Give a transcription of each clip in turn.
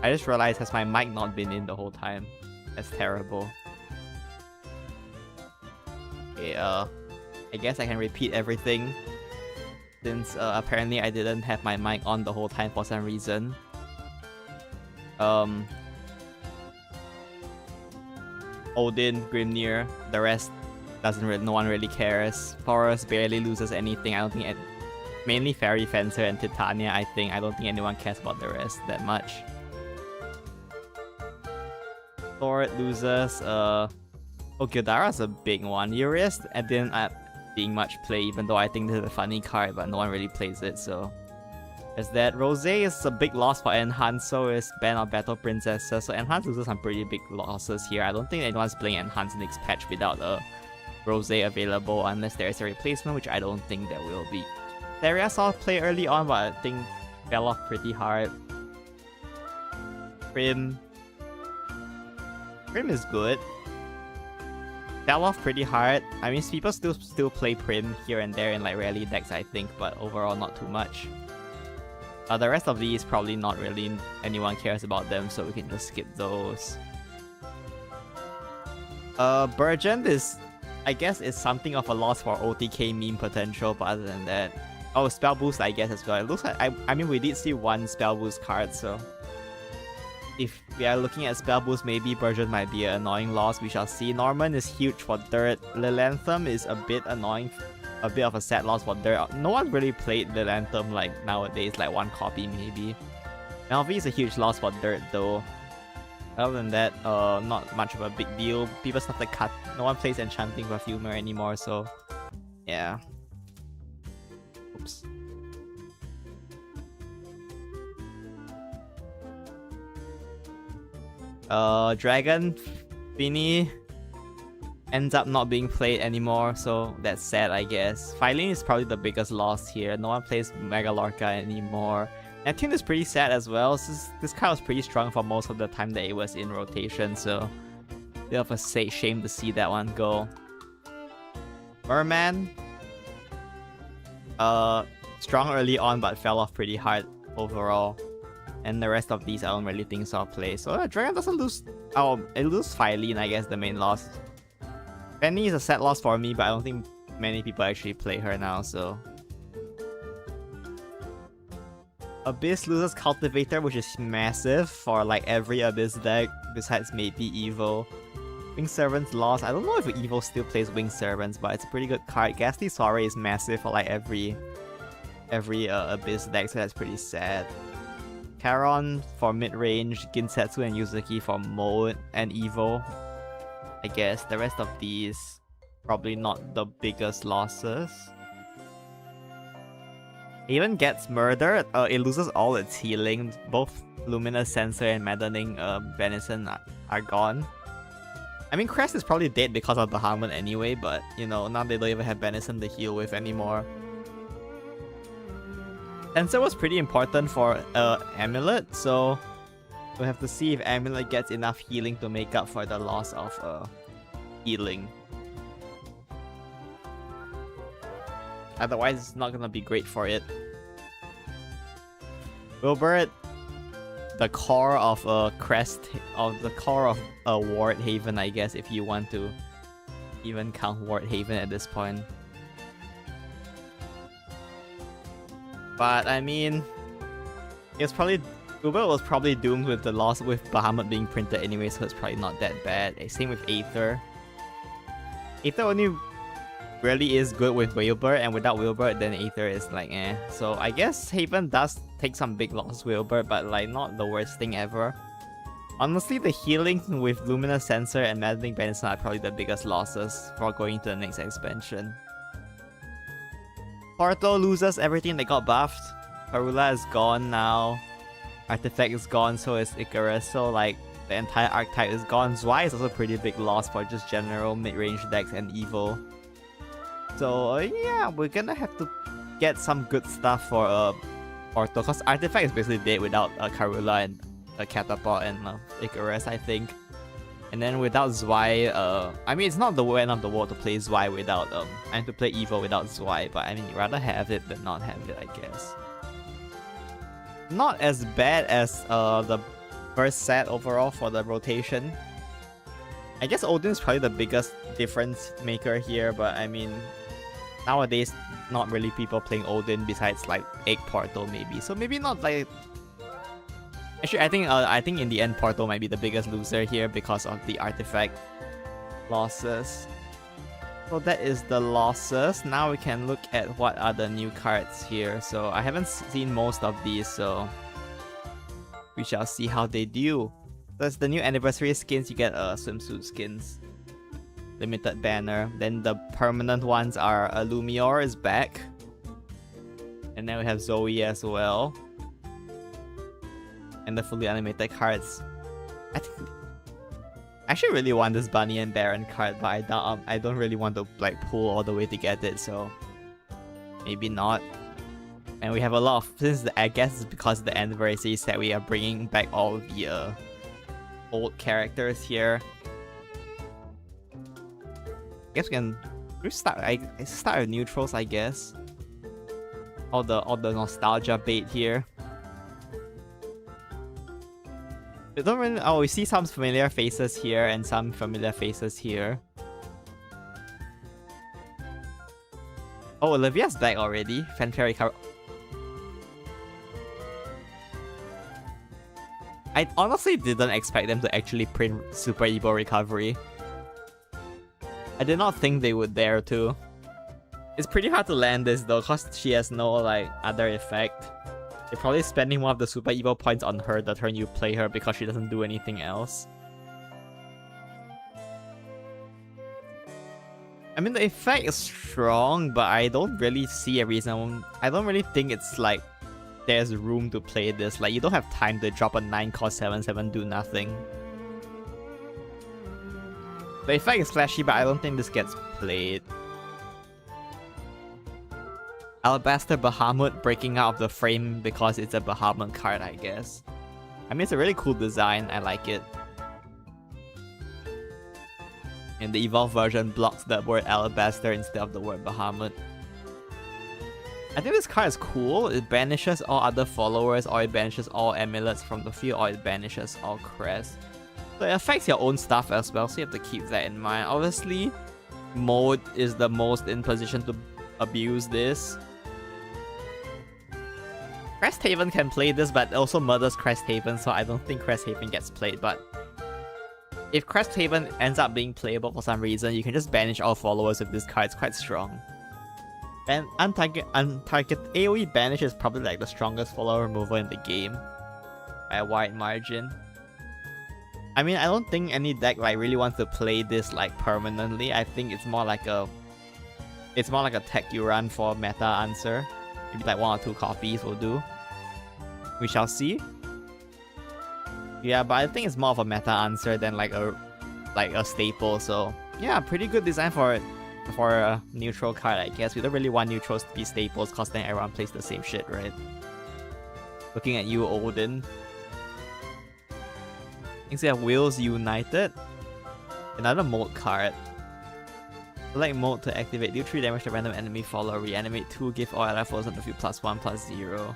I just realized, has my mic not been in the whole time? That's terrible. Okay, I guess I can repeat everything. Since apparently I didn't have my mic on the whole time for some reason. Odin, Grimnir, the rest no one really cares. Forest barely loses anything. I don't think mainly Fairy Fencer and Titania, I don't think anyone cares about the rest that much. Thor loses, Gildara's a big one. Urias didn't being much play, even though I think this is a funny card, but no one really plays it, so there's that. Rosé is a big loss for Enhance, so is Band of Battle Princesses, so Enhance loses some pretty big losses here. I don't think anyone's playing Enhance next patch without a Rosé available, unless there is a replacement, which I don't think there will be. Theria saw play early on, but I think fell off pretty hard. Prim is good. Fell off pretty hard. I mean, people still play Prim here and there in like rarely decks, I think, but overall not too much. The rest of these probably not really anyone cares about them, so we can just skip those. Burgeon is, I guess, is something of a loss for OTK meme potential, but other than that, oh, Spell Boost I guess as well. It looks like I mean we did see one Spell Boost card, so if we are looking at Spell Boost, maybe Burgeon might be an annoying loss. We shall see. Norman is huge for dirt. Lilanthem is a bit annoying, a bit of a sad loss for dirt. No one really played Lilanthem like nowadays, like one copy maybe. Melvie is a huge loss for dirt though. Other than that, not much of a big deal. People started cut. No one plays Enchanting Perfumer anymore, so yeah. Oops. Dragon Finny ends up not being played anymore, so that's sad, I guess. Phylene is probably the biggest loss here. No one plays Mega Lorca anymore. Neptune is pretty sad as well. This card was pretty strong for most of the time that it was in rotation, so bit of a shame to see that one go. Merman, strong early on but fell off pretty hard overall. And the rest of these I don't really think so play. So Dragon doesn't lose. Oh, it loses Phylene, I guess, the main loss. Penny is a sad loss for me, but I don't think many people actually play her now, so. Abyss loses Cultivator, which is massive for like every Abyss deck, besides maybe Evo. Winged Servants lost. I don't know if Evo still plays Winged Servants, but it's a pretty good card. Ghastly Soiree is massive for like every Abyss deck, so that's pretty sad. Charon for mid-range, Ginsetsu and Yuzuki for mode and Evo. I guess the rest of these probably not the biggest losses. Even gets murdered. It loses all its healing. Both Luminous Sensor and Maddening Benison are gone. I mean, Crest is probably dead because of Bahamut anyway, but you know, now they don't even have Benison to heal with anymore. Sensor was pretty important for Amulet, so we'll have to see if Amulet gets enough healing to make up for the loss of healing. Otherwise, it's not gonna be great for it. Wilbert, the core of the core of Ward Haven, I guess, if you want to even count Ward Haven at this point. But I mean, Wilbert was probably doomed with the loss with Bahamut being printed anyway, so it's probably not that bad. Same with Aether. Aether only really is good with Wilbert, and without Wilbert, then Aether is like eh. So I guess Haven does take some big losses with Wilbert, but like not the worst thing ever. Honestly, the healing with Luminous Sensor and Maddening Benison are probably the biggest losses for going to the next expansion. Porto loses everything that got buffed. Karula is gone now. Artifact is gone, so is Icarus, so like the entire archetype is gone. Zwei is also a pretty big loss for just general mid-range decks and Evo. So yeah, we're gonna have to get some good stuff for Porto, because Artifact is basically dead without Karula and Catapult and Icarus, I think. And then without Zwei, I mean, it's not the end of the world to play Zwei without and to play Evo without Zwei, but I mean, you'd rather have it than not have it, I guess. Not as bad as the first set overall for the rotation. I guess Odin is probably the biggest difference maker here, but I mean, nowadays, not really people playing Odin besides like Egg Porto maybe. So maybe not like... Actually, I think in the end Porto might be the biggest loser here because of the artifact losses. So that is the losses. Now we can look at what are the new cards here. So I haven't seen most of these, so we shall see how they do. That's the new anniversary skins. You get swimsuit skins, limited banner. Then the permanent ones are Lumior is back, and then we have Zoe as well. And the fully animated cards. I actually really want this Bunny and Baron card, but I don't really want to like pull all the way to get it, so maybe not. And we have a lot of, I guess it's because of the anniversary set, we are bringing back all the old characters here. I guess we start with neutrals, I guess. All the nostalgia bait here. We don't really... Oh, we see some familiar faces here and some familiar faces here. Oh, Olivia's back already. Fanfare recover. I honestly didn't expect them to actually print Super Evo Recovery. I did not think they would dare to. It's pretty hard to land this though, cause she has no like other effect. You're probably spending one of the Super Evo points on her the turn you play her because she doesn't do anything else. I mean, the effect is strong, but I don't really see a reason. I don't really think it's like there's room to play this. Like, you don't have time to drop a 9 cost 7/7 do nothing. The effect is flashy, but I don't think this gets played. Alabaster Bahamut breaking out of the frame because it's a Bahamut card, I guess. I mean, it's a really cool design. I like it. And the evolved version blocks the word Alabaster instead of the word Bahamut. I think this card is cool. It banishes all other followers, or it banishes all amulets from the field, or it banishes all crests. So it affects your own stuff as well, so you have to keep that in mind. Obviously, Mode is the most in position to abuse this. Cresthaven can play this, but also murders Cresthaven, so I don't think Cresthaven gets played. But if Cresthaven ends up being playable for some reason, you can just banish all followers with this card. It's quite strong. And untarget AoE banish is probably like the strongest follower removal in the game by a wide margin. I mean, I don't think any deck like really wants to play this like permanently. I think it's more like a tech you run for meta answer. Maybe like 1 or 2 copies will do. We shall see. Yeah, but I think it's more of a meta answer than like a staple. So yeah, pretty good design for a neutral card, I guess. We don't really want neutrals to be staples, cause then everyone plays the same shit, right? Looking at you, Odin. Next we have Wills United. Another Mold card. Select Mode to activate. Deal 3 damage to random enemy follower. Reanimate 2. Give all allied foes on the field +1/+0.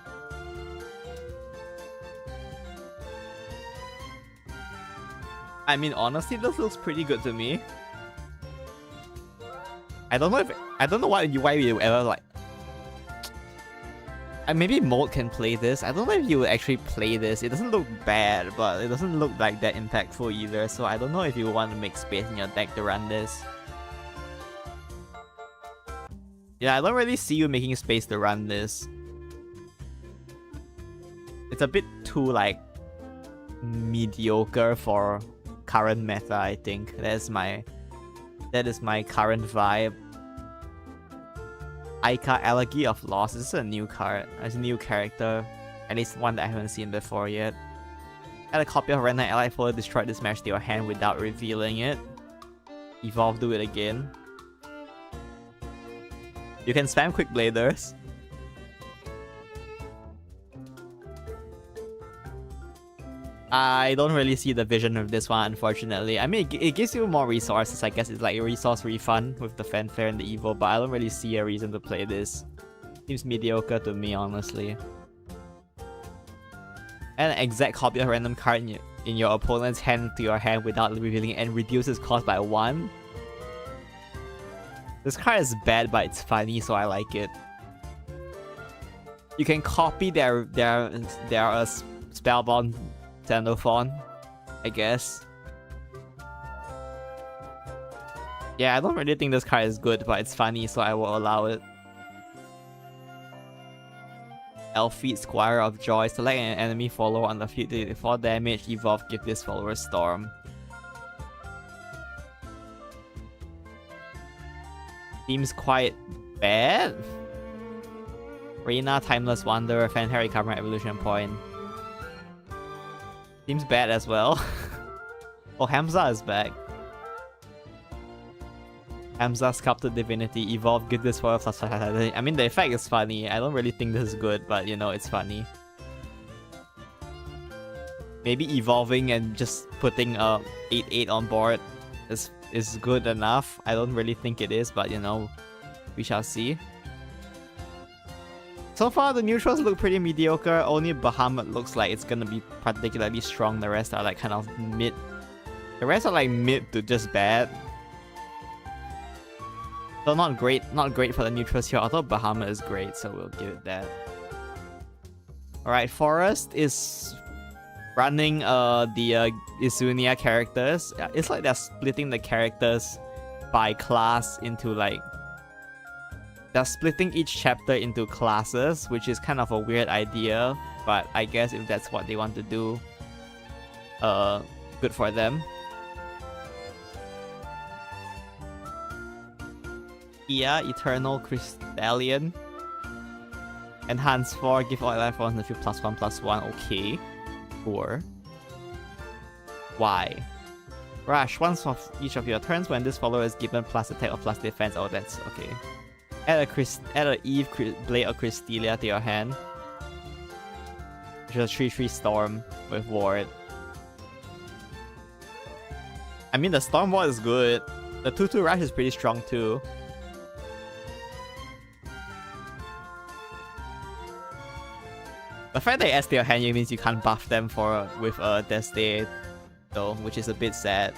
I mean, honestly, this looks pretty good to me. I don't know why you ever like. Maybe Mold can play this. I don't know if you would actually play this. It doesn't look bad, but it doesn't look like that impactful either. So I don't know if you want to make space in your deck to run this. Yeah, I don't really see you making space to run this. It's a bit too like mediocre for current meta, I think. That is my current vibe. Aika, Elegy of Loss. This is a new card. It's a new character. At least one that I haven't seen before yet. Add a copy of random allied follower, destroy this match to your hand without revealing it. Evolve, do it again. You can spam Quick Bladers. I don't really see the vision of this one, unfortunately. I mean, it gives you more resources. I guess it's like a resource refund with the fanfare and the evil, but I don't really see a reason to play this. Seems mediocre to me, honestly. And an exact copy of a random card in your opponent's hand to your hand without revealing it and reduces cost by 1. This card is bad, but it's funny, so I like it. You can copy their spellbound Xenophon, I guess. Yeah, I don't really think this card is good, but it's funny, so I will allow it. Elfeet, Squire of Joy. Select an enemy follower on the field. For damage, evolve, give this follower Storm. Seems quite bad. Reina, Timeless Wanderer, Fanfare, Recover, Evolution Point. Seems bad as well. Oh, Hamza is back. Hamza, Sculpted Divinity, Evolve, give this for plus. I mean, the effect is funny. I don't really think this is good, but you know, it's funny. Maybe evolving and just putting a 8/8 on board is good enough. I don't really think it is, but you know, we shall see. So far, the neutrals look pretty mediocre. Only Bahamut looks like it's gonna be particularly strong. The rest are like kind of mid. The rest are like mid to just bad. So not great for the neutrals here, although Bahamut is great, so we'll give it that. Alright, Forest is running the Isunia characters. It's like they're splitting the characters by class into like... They're splitting each chapter into classes, which is kind of a weird idea, but I guess if that's what they want to do, good for them. Yeah, Eternal Crystallion. Enhance 4, give all life forms a few +1/+1. Okay. 4. Why? Rush. Once of each of your turns, when this follower is given plus attack or plus defense. Oh, that's okay. Add a Eve Blade of Crystelia to your hand. Which is a 3/3 Storm with Ward. I mean, the Storm Ward is good. The 2/2 Rush is pretty strong too. The fact that you add to your hand means you can't buff them with a Destiny, though, which is a bit sad.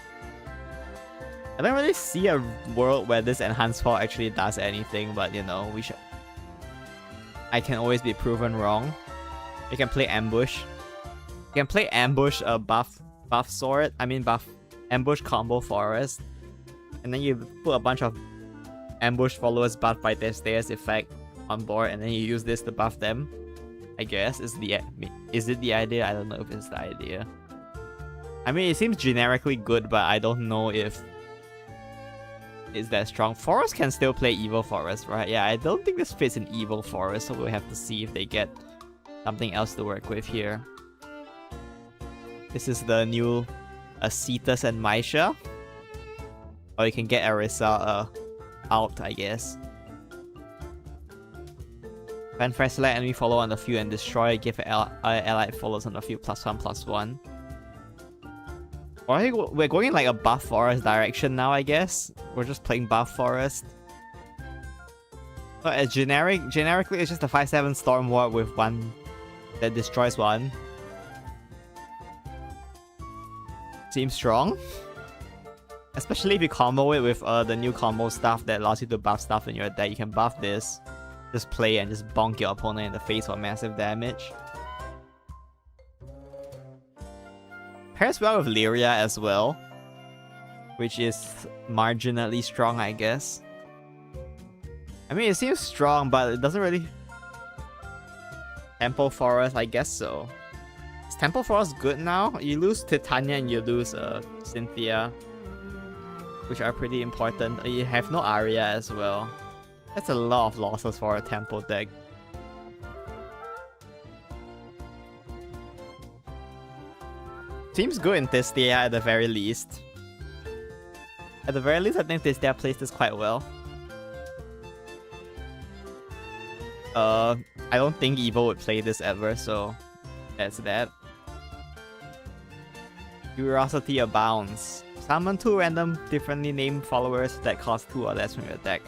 I don't really see a world where this enhanced fall actually does anything, but you know, I can always be proven wrong. You can play Ambush. You can play Ambush buff sword. I mean buff Ambush combo Forest. And then you put a bunch of Ambush followers buffed by Destiny's effect on board, and then you use this to buff them. I guess is it the idea? I don't know if it's the idea. I mean, it seems generically good, but I don't know if it's that strong. Forest can still play Evil Forest, right? Yeah, I don't think this fits in Evil Forest, so we'll have to see if they get something else to work with here. This is the new Cetus and Maisha. Or you can get Arisa out, I guess. Fanfare, select enemy follow on the field and destroy. Give allied follows on the field +1/+1. Or we're going in like a buff forest direction now, I guess. We're just playing buff forest. So as generically, it's just a 5/7 Storm Ward with one that destroys one. Seems strong. Especially if you combo it with the new combo stuff that allows you to buff stuff in your deck. You can buff this. Just play and just bonk your opponent in the face for massive damage. Pairs well with Lyria as well, which is marginally strong, I guess. I mean, it seems strong, but it doesn't really... Temple Forest, I guess so. Is Temple Forest good now? You lose Titania and you lose Cynthia, which are pretty important. You have no Arya as well. That's a lot of losses for a Temple deck. Seems good in Tistia at the very least. At the very least, I think Tistia plays this quite well. I don't think Evo would play this ever, so that's that. Curiosity abounds. Summon 2 random differently named followers that cost 2 or less from your deck.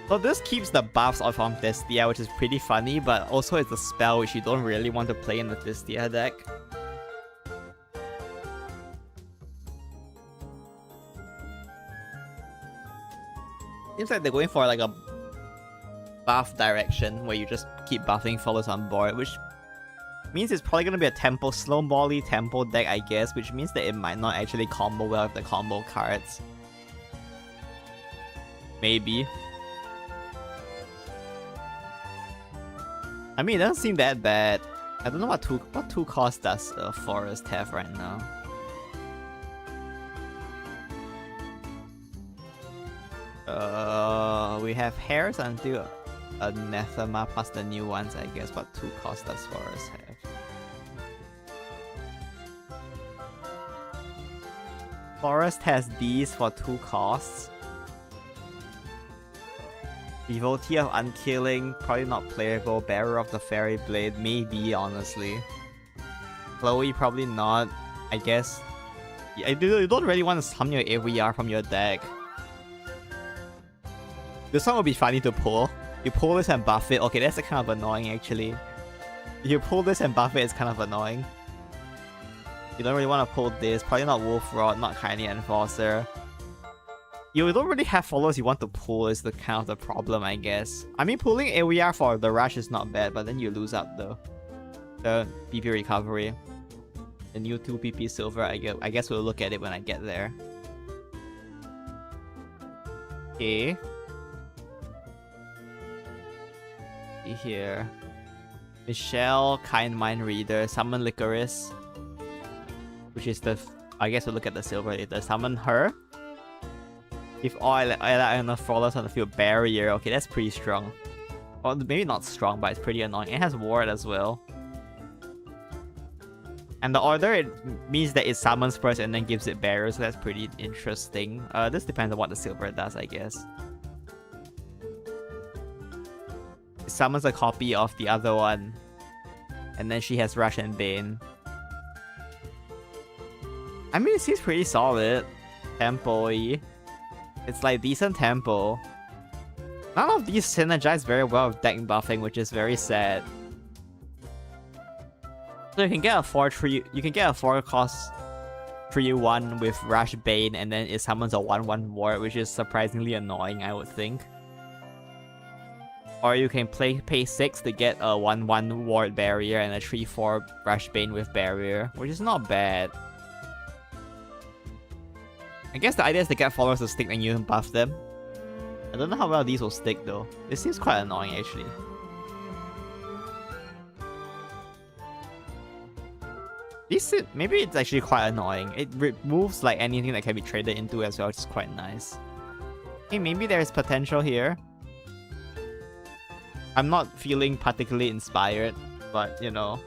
So this keeps the buffs off from Destia, which is pretty funny, but also it's a spell which you don't really want to play in the Destia deck. Seems like they're going for like a buff direction where you just keep buffing followers on board, which means it's probably going to be a tempo, slow volley tempo deck, I guess, which means that it might not actually combo well with the combo cards. Maybe. I mean, it doesn't seem that bad. I don't know what two cost does Forest have right now. We have hairs until Anathema plus the new ones, I guess. What 2 cost does Forest have? Forest has these for 2 costs. Devotee of Unkilling, probably not playable. Bearer of the Fairy Blade, maybe, honestly. Chloe, probably not, I guess. Yeah, you don't really want to summon your AVR from your deck. This one would be funny to pull. You pull this and buff it. Okay, that's kind of annoying, actually. If you pull this and buff it, it's kind of annoying. You don't really want to pull this. Probably not Wolf Rod, not Kindly Enforcer. You don't really have followers you want to pull is the kind of the problem, I guess. I mean, pulling AVR for the rush is not bad, but then you lose out the PP recovery. The new 2 PP silver, I guess we'll look at it when I get there. Okay. See here. Michelle, Kind Mind Reader, Summon Licorice. Which is the... I guess we'll look at the silver later. Summon her. If all enough followers on the field, barrier. Okay, that's pretty strong. Or maybe not strong, but it's pretty annoying. It has ward as well. And the order, it means that it summons first and then gives it barrier, so that's pretty interesting. This depends on what the silver does, I guess. It summons a copy of the other one. And then she has Rush and Bane. I mean, it seems pretty solid. Tempo-y. It's like decent tempo. None of these synergize very well with deck buffing, which is very sad. So you can get a 4 cost 3-1 with Rush Bane, and then it summons a 1-1 ward, which is surprisingly annoying, I would think. Or you can pay 6 to get a 1-1 ward barrier and a 3-4 Rush Bane with barrier, which is not bad. I guess the idea is to get followers to stick and you can buff them. I don't know how well these will stick though. This seems quite annoying actually. Maybe it's actually quite annoying. It removes like anything that can be traded into as well, which is quite nice. Okay, maybe there's potential here. I'm not feeling particularly inspired, but you know.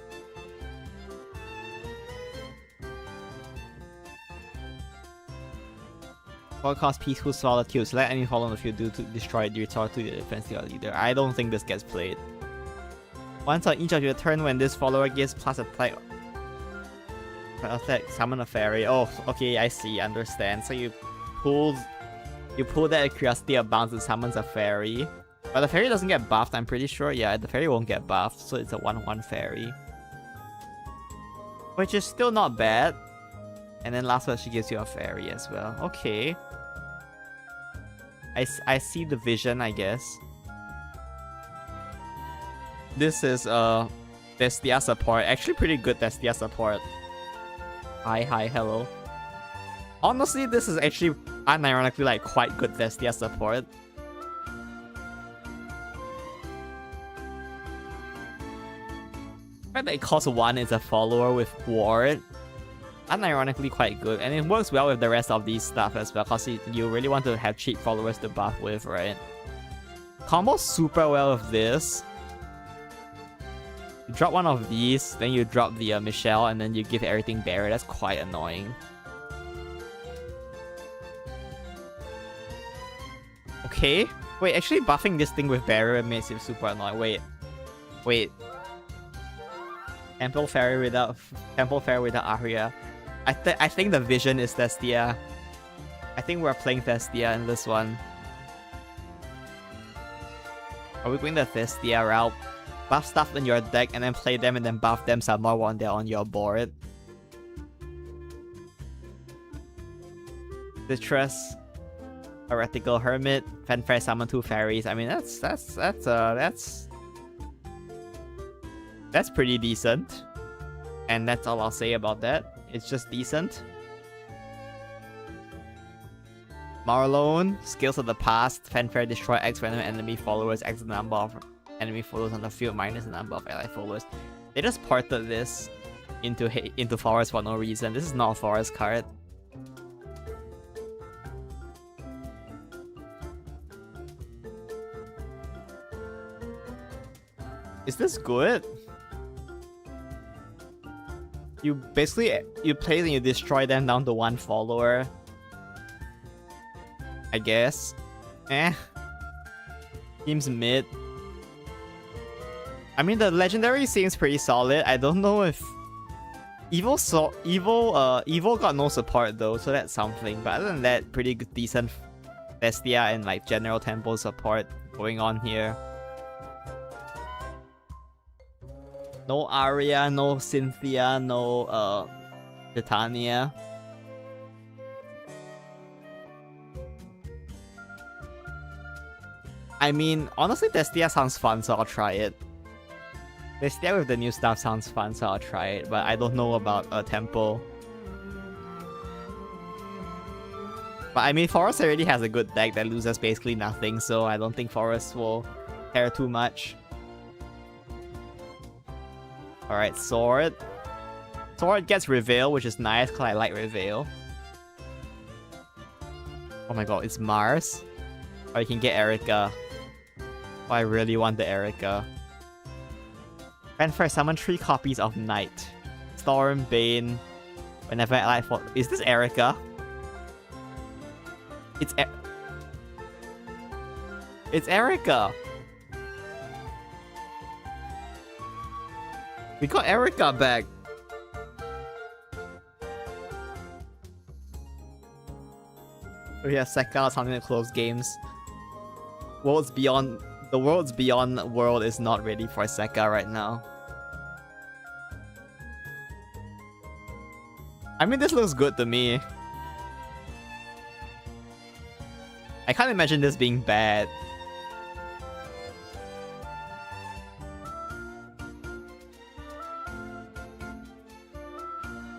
Forecast Peaceful Solitude. Select any follow on the field due to destroy the retort to the defense leader. I don't think this gets played. Once on each of your turn, when this follower gives plus attack, summon a fairy. Oh, okay, I see, understand. So you pull that Curiosity Abounds and summons a fairy. But the fairy doesn't get buffed, I'm pretty sure. Yeah, the fairy won't get buffed, so it's a 1-1 fairy. Which is still not bad. And then last one, she gives you a fairy as well. Okay. I see the vision, I guess. This is Destia support. Actually pretty good Destia support. Hi, hello. Honestly, this is actually unironically like quite good Destia support. The fact that it costs 1 is a follower with ward. Unironically quite good, and it works well with the rest of these stuff as well, because you really want to have cheap followers to buff with, right? Combos super well with this. You drop one of these, then you drop the Michelle, and then you give everything barrier. That's quite annoying. Okay. Wait, actually buffing this thing with barrier makes it super annoying. Wait. Temple Fairy without Aria. I think the vision is Thestia. I think we're playing Thestia in this one. Are we going the Thestia route? Buff stuff in your deck and then play them and then buff them some more when they're on your board. Citrus, Heretical Hermit, Fanfare summon 2 fairies. I mean that's pretty decent. And that's all I'll say about that. It's just decent. Marlone, Skills of the Past, Fanfare destroy X random enemy followers, X the number of enemy followers on the field minus the number of ally followers. They just ported this into Forest for no reason. This is not a Forest card. Is this good? You basically play and you destroy them down to 1 follower. I guess. Seems mid. I mean the legendary seems pretty solid. I don't know if Evil got no support though, so that's something. But other than that, pretty good, decent Bestia and like general tempo support going on here. No Arya, no Cynthia, no Titania. I mean, honestly, Destia sounds fun, so I'll try it. Destia with the new stuff sounds fun, so I'll try it. But I don't know about Tempo. But I mean, Forest already has a good deck that loses basically nothing, so I don't think Forest will care too much. Alright, Sword. Sword gets Reveal, which is nice because I like Reveal. Oh my god, it's Mars. Or you can get Erica. Oh, I really want the Erica. Fanfare summon 3 copies of Knight. Storm, Bane. Whenever I fall. Is this Erica? It's Erica! We got Erica back! We have Sekka something to close games. The Worlds Beyond world is not ready for Sekka right now. I mean, this looks good to me. I can't imagine this being bad.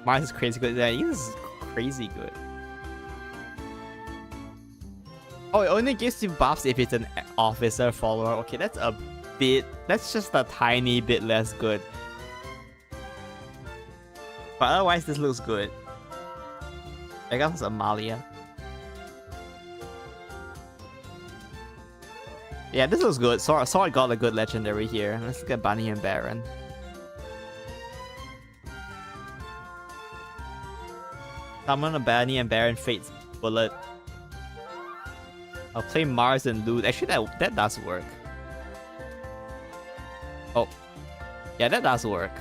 Mars is crazy good. Yeah, this is crazy good. Oh, it only gives you buffs if it's an officer follower. Okay, that's just a tiny bit less good. But otherwise, this looks good. I guess it's Amalia. Yeah, this looks good. Sword got a good legendary here. Let's look at Bunny and Baron. Summon a Bunny and Baron Fate's Bullet. I'll play Mars and Loot. Actually, that does work. Oh. Yeah, that does work.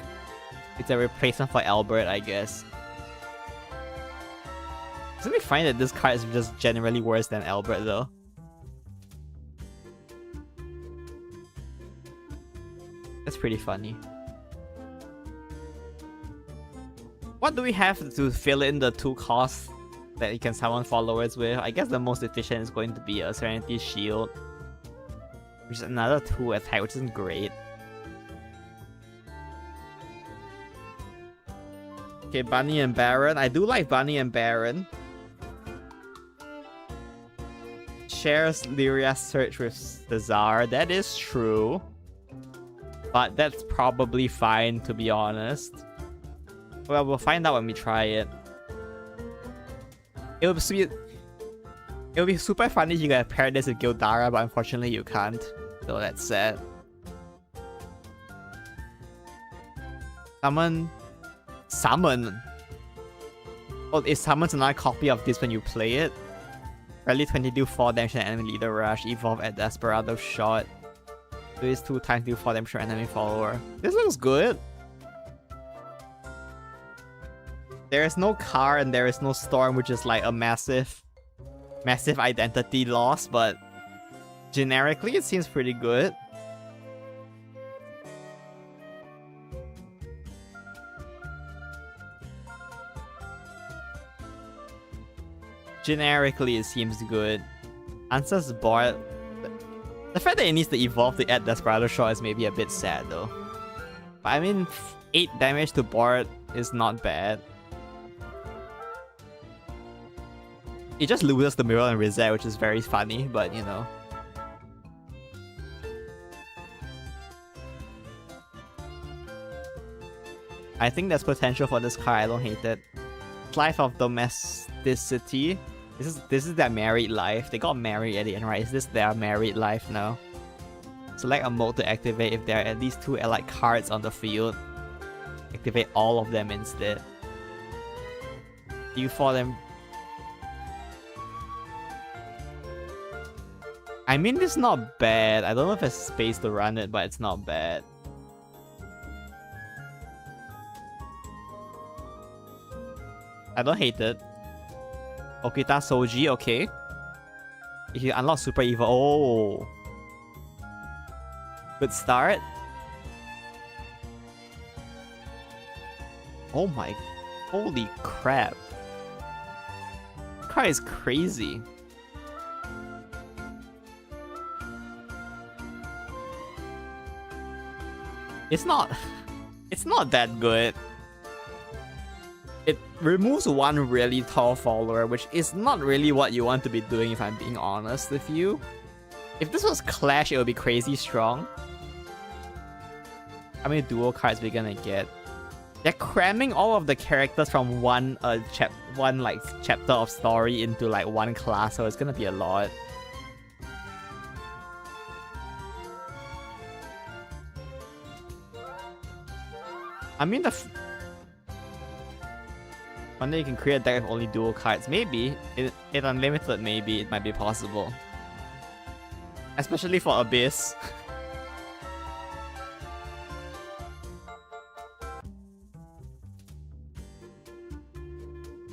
It's a replacement for Albert, I guess. It's really funny that this card is just generally worse than Albert, though. That's pretty funny. What do we have to fill in the 2 costs that you can summon followers with? I guess the most efficient is going to be a Serenity Shield, which is another 2 attack, which isn't great. Okay, Bunny and Baron. I do like Bunny and Baron. Shares Lyria's search with the Tsar. That is true. But that's probably fine, to be honest. Well, we'll find out when we try it. It would be super funny if you could pair this with Gildara, but unfortunately you can't. So that's sad. Summon. Oh, it summons another copy of this when you play it? Rally 22 4 damage to enemy leader rush. Evolve at Desperado shot. Do this 2 times, do 4 damage to enemy follower. This looks good. There is no car and there is no storm, which is like a massive identity loss, but generically it seems pretty good. Generically it seems good. Answer's board. The fact that it needs to evolve to add Desperado Shot is maybe a bit sad though. But I mean, 8 damage to board is not bad. It just loses the Mirror and Reset, which is very funny, but you know. I think there's potential for this card, I don't hate it. Life of Domesticity. This is their married life. They got married at the end, right? Is this their married life now? Select a mode to activate if there are at least 2 allied cards on the field. Activate all of them instead. You for them. I mean, it's not bad. I don't know if there's space to run it, but it's not bad. I don't hate it. Okita Soji, okay. If you unlock Super Evil, oh. Good start. Oh my, holy crap. This card is crazy. It's not that good. It removes 1 really tall follower, which is not really what you want to be doing if I'm being honest with you. If this was Clash, it would be crazy strong. How many dual cards we're gonna get? They're cramming all of the characters from one chapter of story into like 1 class, so it's gonna be a lot. I mean, one day you can create a deck of only dual cards. Maybe. In Unlimited, maybe it might be possible. Especially for Abyss.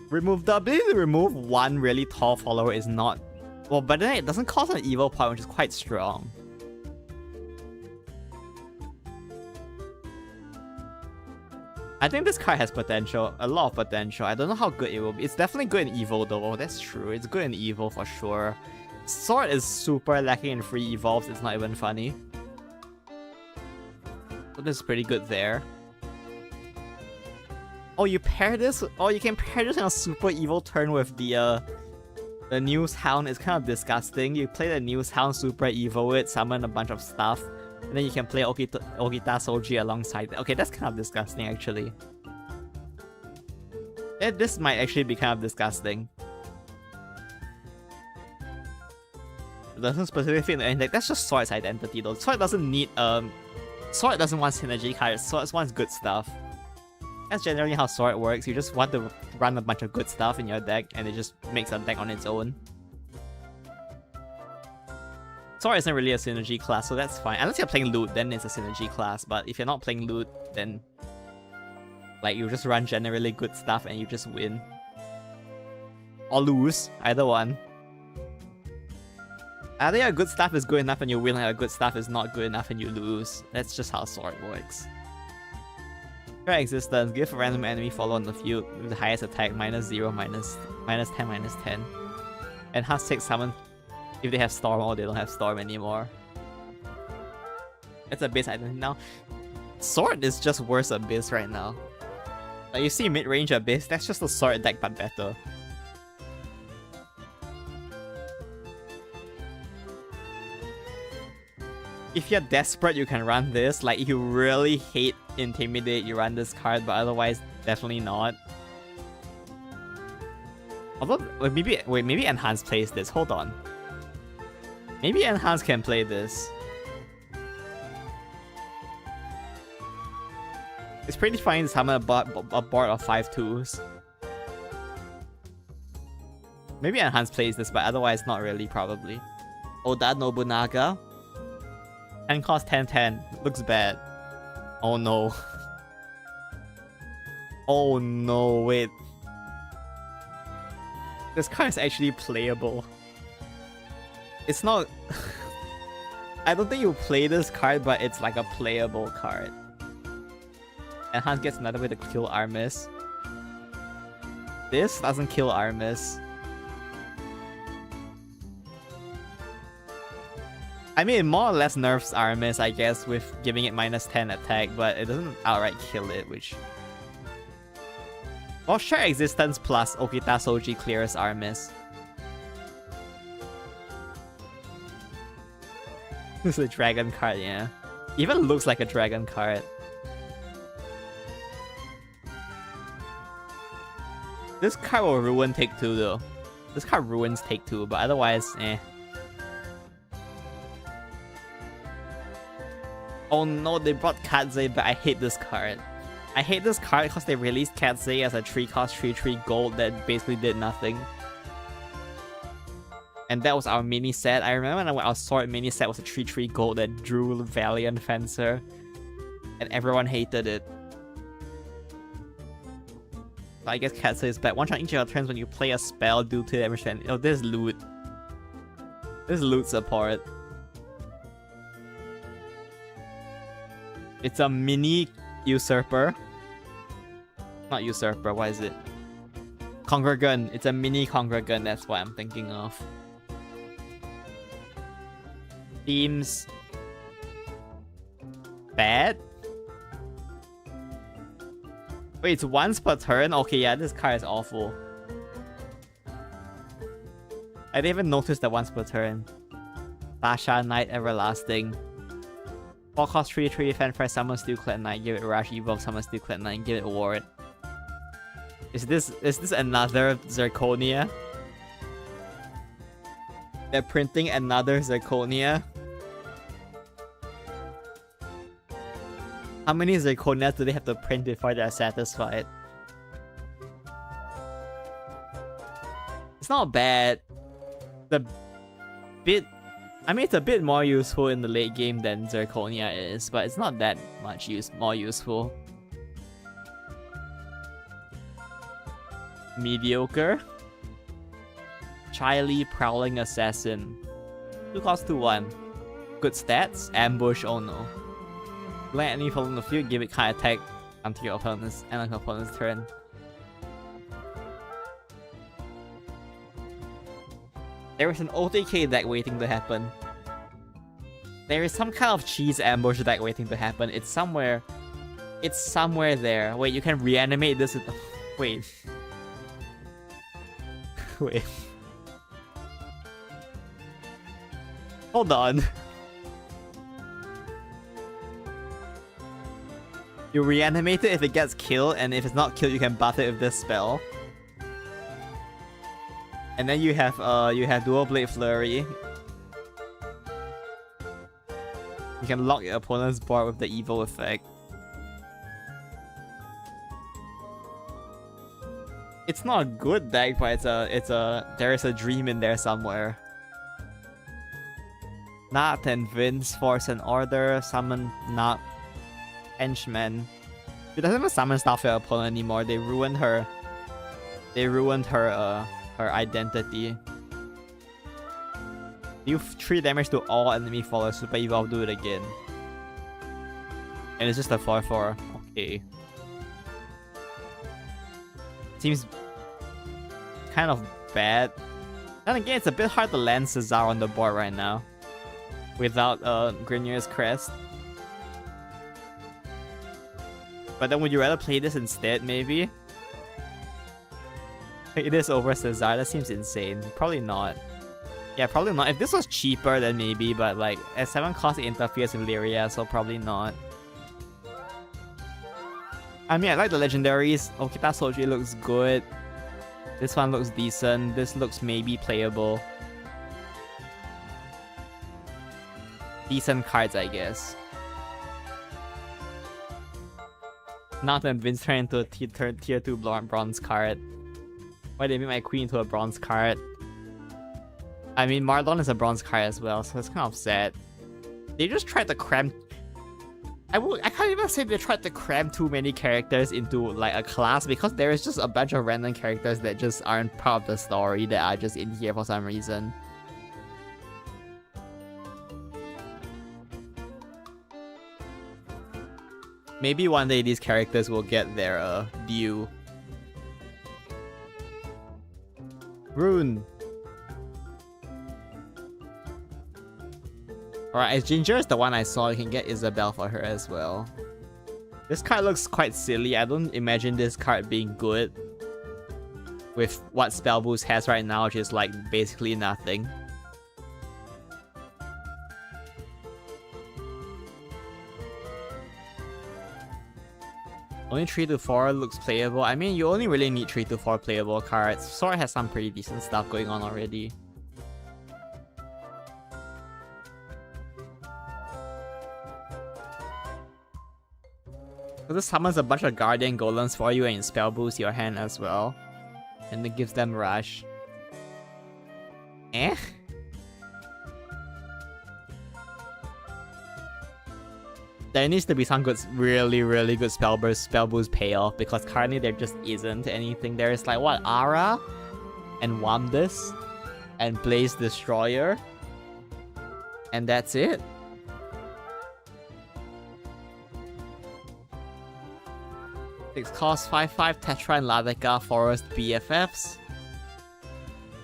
The ability to remove 1 really tall follower is not... Well, but then it doesn't cost an evil point, which is quite strong. I think this card has potential, a lot of potential. I don't know how good it will be. It's definitely good in Evo though, that's true. It's good in Evo for sure. Sword is super lacking in free evolves, it's not even funny. But this is pretty good there. Oh, you pair this? Oh, you can pair this in a super evil turn with the News Hound. It's kind of disgusting. You play the News Hound, super evil it, summon a bunch of stuff. And then you can play Okita Soji alongside it. Okay, that's kind of disgusting actually. Yeah, this might actually be kind of disgusting. It doesn't specifically fit into anything. That's just Sword's identity though. Sword doesn't need Sword doesn't want synergy cards. Sword wants good stuff. That's generally how Sword works. You just want to run a bunch of good stuff in your deck and it just makes a deck on its own. Sword isn't really a synergy class, so that's fine. Unless you're playing loot, then it's a synergy class. But if you're not playing loot, then like you just run generally good stuff and you just win. Or lose, either one. Either your good stuff is good enough and you win, or your good stuff is not good enough and you lose. That's just how Sword works. Your existence, give a random enemy follow on the field with the highest attack, -0, -10, -10. And has 6 summon if they have Storm or they don't have Storm anymore. It's Abyss identity now. Sword is just worse Abyss right now. Like you see mid-range Abyss, that's just a Sword deck but better. If you're desperate, you can run this. Like if you really hate Intimidate, you run this card, but otherwise definitely not. Although maybe Enhance plays this. Hold on. Maybe Enhance can play this. It's pretty fine to summon a board of 5/2s. Maybe Enhance plays this, but otherwise not really, probably. Oda Nobunaga. 10 cost 10/10. Looks bad. Oh no. Oh no, wait. This card is actually playable. It's not... I don't think you play this card, but it's like a playable card. Enhance gets another way to kill Armis. This doesn't kill Armis. I mean, it more or less nerfs Armis, I guess, with giving it -10 attack, but it doesn't outright kill it, which... Well, Share Existence plus Okita Soji clears Armis. This is a dragon card, yeah. Even looks like a dragon card. This card will ruin Take 2 though. This card ruins Take 2, but otherwise, eh. Oh no, they brought Kaze, but I hate this card. I hate this card because they released Kaze as a 3-cost 3/3 gold that basically did nothing. And that was our mini set. I remember when our sword mini set was a 3/3 gold that drew Valiant Fencer. And everyone hated it. So I guess Kaze is back. One shot each of your turns when you play a spell due to damage. Oh, this is loot. This is loot support. It's a mini usurper. Not usurper, what is it? Congregant. It's a mini congregant, that's what I'm thinking of. Seems bad. Wait, it's once per turn? Okay, yeah, this card is awful. I didn't even notice that once per turn. Sasha Knight Everlasting. 4 cost 3/3 defend for summon Steel Clad Knight, give it Rush, evolve summon Steel Clad Knight, give it Ward. Is this another Zirconia? They're printing another Zirconia? How many Zirconias do they have to print before they're satisfied? It's not bad. I mean, it's a bit more useful in the late game than Zirconia is, but it's not that much more useful. Mediocre. Chiley Prowling Assassin. 2 cost 2/1. Good stats. Ambush, oh no. Let any foe in the field, give it kind attack until your opponent's turn. There is an OTK deck waiting to happen. There is some kind of cheese ambush deck waiting to happen. It's somewhere. It's somewhere there. Wait, you can reanimate this with... Wait. Wait. Hold on. You reanimate it if it gets killed, and if it's not killed, you can buff it with this spell. And then you have Dual Blade Flurry. You can lock your opponent's board with the evil effect. It's not a good deck, but there is a dream in there somewhere. Nat and Vince force an order, summon Nat Henchman. She doesn't even summon stuff for her opponent anymore. They ruined her her identity. You 3 damage to all enemy followers. Super Evolve, do it again. And it's just a 4/4. Okay. Seems kind of bad. Then again, it's a bit hard to land Cesar on the board right now without Grinier's Crest. But then would you rather play this instead, maybe? Play this over Cesar? That seems insane. Probably not. Yeah, probably not. If this was cheaper, then maybe, but like, at 7 cost, it interferes with Lyria, so probably not. I mean, I like the legendaries. Okita Soji looks good. This one looks decent. This looks maybe playable. Decent cards, I guess. Not then Vince turned into a tier 2 bronze card. Why they made my queen into a bronze card? I mean, Marlon is a bronze card as well, so it's kind of sad. They just tried to cram... I can't even say they tried to cram too many characters into like a class, because there is just a bunch of random characters that just aren't part of the story that are just in here for some reason. Maybe one day these characters will get their due. Rune. Alright, as Ginger is the one I saw, you can get Isabelle for her as well. This card looks quite silly. I don't imagine this card being good with what Spell Boost has right now, which is like basically nothing. Only 3 to 4 looks playable. I mean, you only really need 3 to 4 playable cards. Sword has some pretty decent stuff going on already. So this summons a bunch of Guardian Golems for you and Spell Boost your hand as well. And it gives them Rush. Eh? There needs to be some good, really good spell boost payoff, because currently there just isn't anything. There is like, what, Ara? And Wamdus? And Blaze Destroyer? And that's it? Six cost 5/5 Tetra and Ladeka Forest BFFs.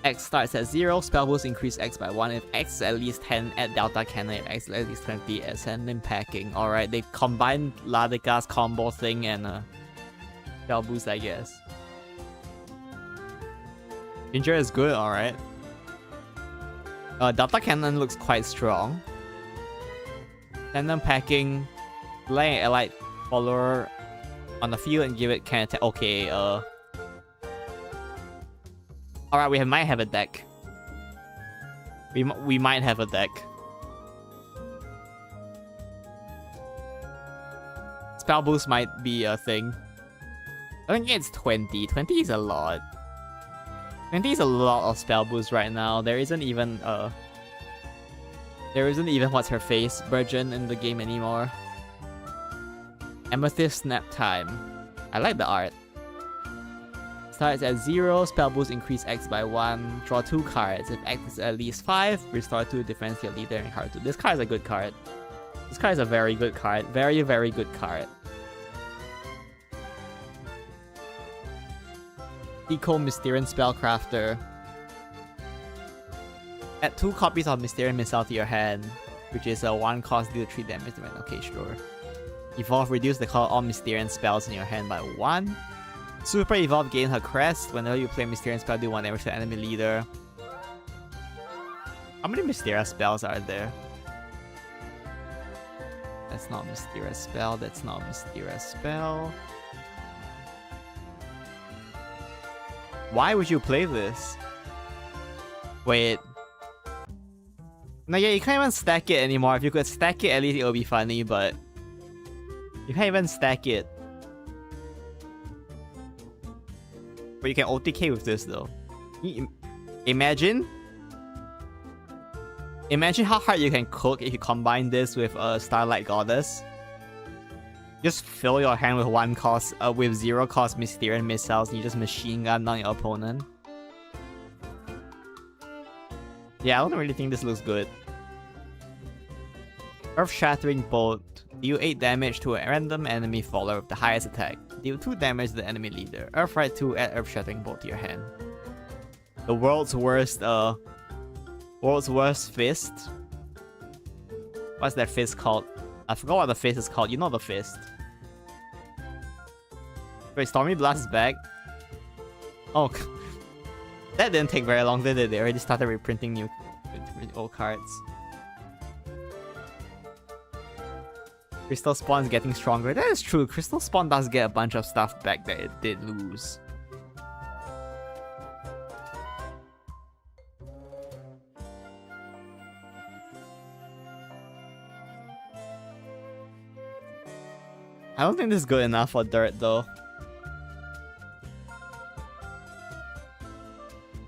X starts at 0, spell boost increase X by 1 if X is at least 10, add Delta Cannon if X is at least 20, send them packing. Alright, they combined Ladeka's combo thing and spell boost, I guess. Ginger is good, alright. Delta Cannon looks quite strong. Send them packing, lay an allied follower on the field and give it can attack. Okay, alright, we might have a deck. We might have a deck. Spell boost might be a thing. I think it's 20. 20 is a lot. 20 is a lot of spell boost right now. There isn't even what's her face version in the game anymore. Amethyst Snap Time. I like the art. Starts at 0, spell boost increase X by 1, draw 2 cards. If X is at least 5, restore 2 defense to your leader in card 2. This card is a good card. This card is a very good card. Very good card. Eco Mysterian Spellcrafter. Add 2 copies of Mysterian Missile to your hand, which is a 1 cost, deal 3 damage to an. Okay, sure. Evolve, reduce the color of all Mysterian spells in your hand by 1. Super Evolve, gain her crest. Whenever you play Mysterian spell, do 1 damage to the enemy leader. How many Mysterious spells are there? That's not Mysterious spell, that's not Mysterious spell. Why would you play this? Wait. No, yeah, you can't even stack it anymore. If you could stack it, at least it would be funny, but you can't even stack it. But you can OTK with this though. Imagine how hard you can cook if you combine this with a Starlight Goddess. Just fill your hand with 1 cost, with 0 cost Mysterian missiles, and you just machine gun down your opponent. Yeah, I don't really think this looks good. Earth Shattering Bolt. Deal 8 damage to a random enemy follower with the highest attack. Deal 2 damage to the enemy leader. Earthright 2, add Earth Shattering Bolt to your hand. The world's worst fist. What's that fist called? I forgot what the fist is called. You know the fist. Wait, Stormy Blast is back? Oh, that didn't take very long, did it? They already started reprinting new old cards. Crystal Spawn is getting stronger. That is true. Crystal Spawn does get a bunch of stuff back that it did lose. I don't think this is good enough for Dirt though.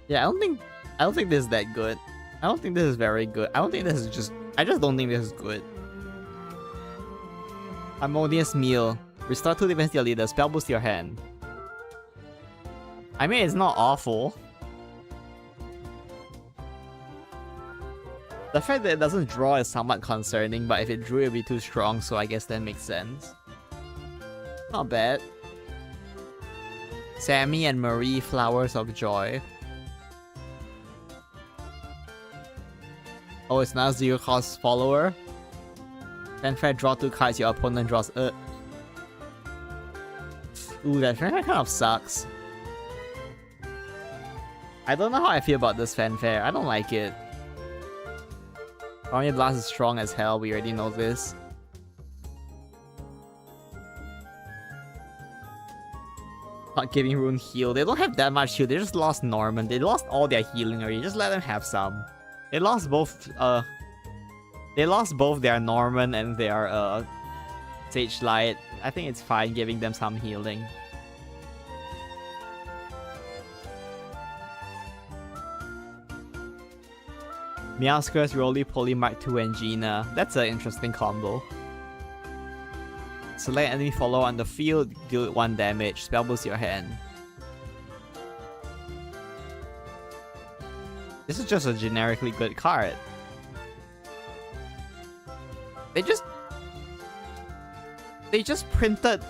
Yeah, I don't think this is that good. I don't think this is very good. I don't think this is just I just don't think this is good. Harmonious Meal. Restore 2 defense to your leader. Spell boost your hand. I mean, it's not awful. The fact that it doesn't draw is somewhat concerning, but if it drew, it would be too strong, so I guess that makes sense. Not bad. Sammy and Marie, Flowers of Joy. Oh, it's now 0 cost follower. Fanfare, draw 2 cards, your opponent draws. Ooh, that fanfare kind of sucks. I don't know how I feel about this fanfare. I don't like it. Harmony Blast is strong as hell, we already know this. Not giving Rune heal. They don't have that much heal. They just lost Norman. They lost all their healing already. Just let them have some. They lost both their Norman and their Sage Light. I think it's fine giving them some healing. Meowscurse, Roly-Poly, Mark 2, and Gina. That's an interesting combo. Select enemy follower on the field, deal 1 damage, spell boost your hand. This is just a generically good card. They just printed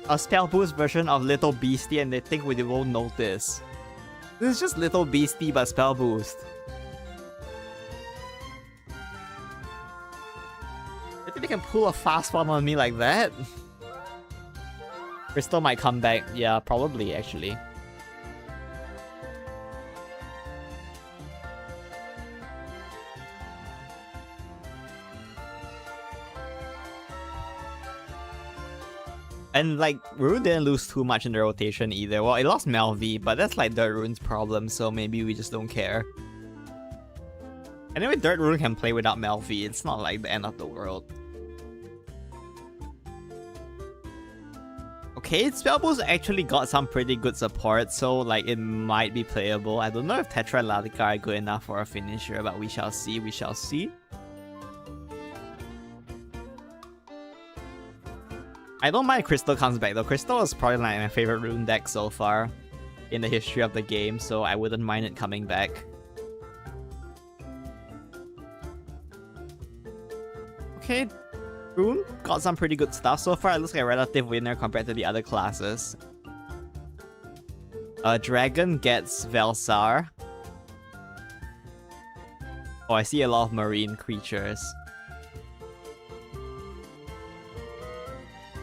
a spell boost version of Little Beastie and they think we won't notice. This is just Little Beastie but spell boost. I think they can pull a fast one on me like that. Crystal might come back. Yeah, probably actually. And like, Rune didn't lose too much in the rotation either. Well, it lost Melvie, but that's like Dirt Rune's problem, so maybe we just don't care. Anyway, Dirt Rune can play without Melvie. It's not like the end of the world. Okay, Spell Boost actually got some pretty good support, so like it might be playable. I don't know if Tetra and Ladika are good enough for a finisher, but we shall see, we shall see. I don't mind Crystal comes back though. Crystal is probably like my favorite rune deck so far in the history of the game, so I wouldn't mind it coming back. Okay, Rune got some pretty good stuff so far. It looks like a relative winner compared to the other classes. Dragon gets Velsar. Oh, I see a lot of marine creatures.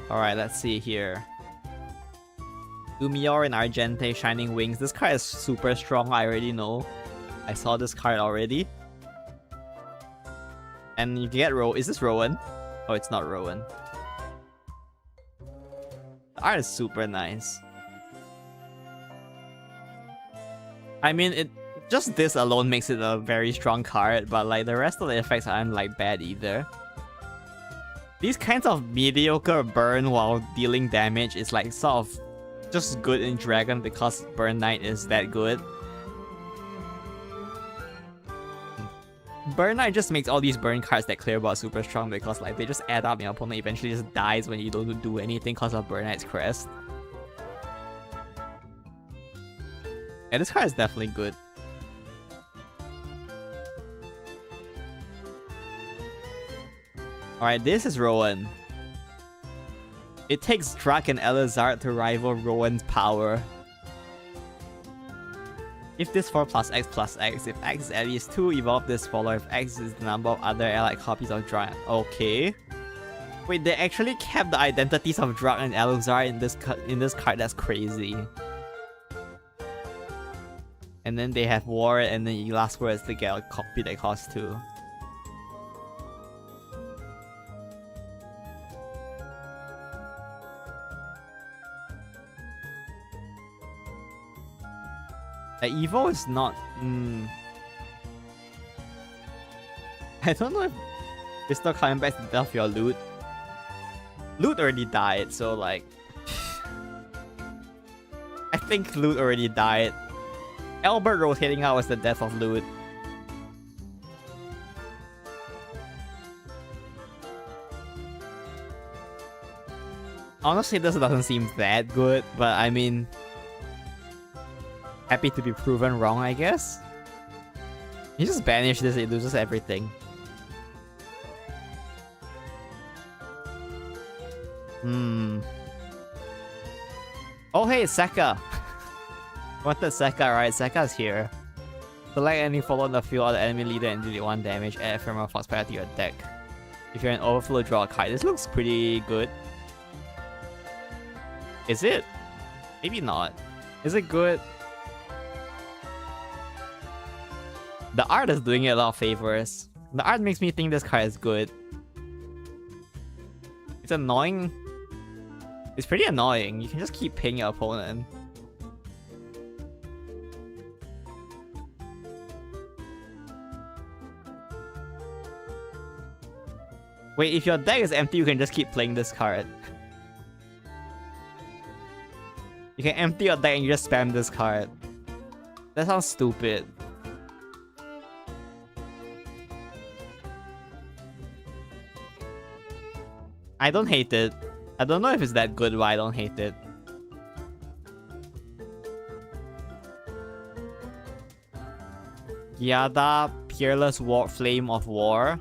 Alright, let's see here. Lumior and Argente, Shining Wings. This card is super strong, I already know. I saw this card already. And you can get Is this Rowan? Oh, it's not Rowan. The art is super nice. I mean, just this alone makes it a very strong card, but like the rest of the effects aren't like bad either. These kinds of mediocre burn while dealing damage is like sort of just good in Dragon because Burn Knight is that good. Burn Knight just makes all these burn cards that clear board super strong because like they just add up and your opponent eventually just dies when you don't do anything because of Burn Knight's crest. Yeah, this card is definitely good. Alright, this is Rowan. It takes Drak and Elizard to rival Rowan's power. If this 4 plus X, if X is at least 2, evolve this follower if X is the number of other allied copies of Drak. Okay. Wait, they actually kept the identities of Drak and Elizard in this card, that's crazy. And then they have War, and then your last word is to get a copy that costs 2. Evo is not... I don't know if we're still coming back to death your loot. Loot already died, so like... I think loot already died. Albert rotating out was the death of loot. Honestly, this doesn't seem that good, but I mean, happy to be proven wrong, I guess. You just banish this, it loses everything. Oh hey, Sekka! Wanted Sekka, right? Sekka's here. Select any follow on the field of the enemy leader and do 1 damage, add ephemeral foxfire to your deck. If you're an overflow, draw a card. This looks pretty good. Is it? Maybe not. Is it good? The art is doing it a lot of favors. The art makes me think this card is good. It's annoying. It's pretty annoying. You can just keep paying your opponent. Wait, if your deck is empty, you can just keep playing this card. You can empty your deck and you just spam this card. That sounds stupid. I don't hate it. I don't know if it's that good, but I don't hate it. Yada, Peerless Flame of War.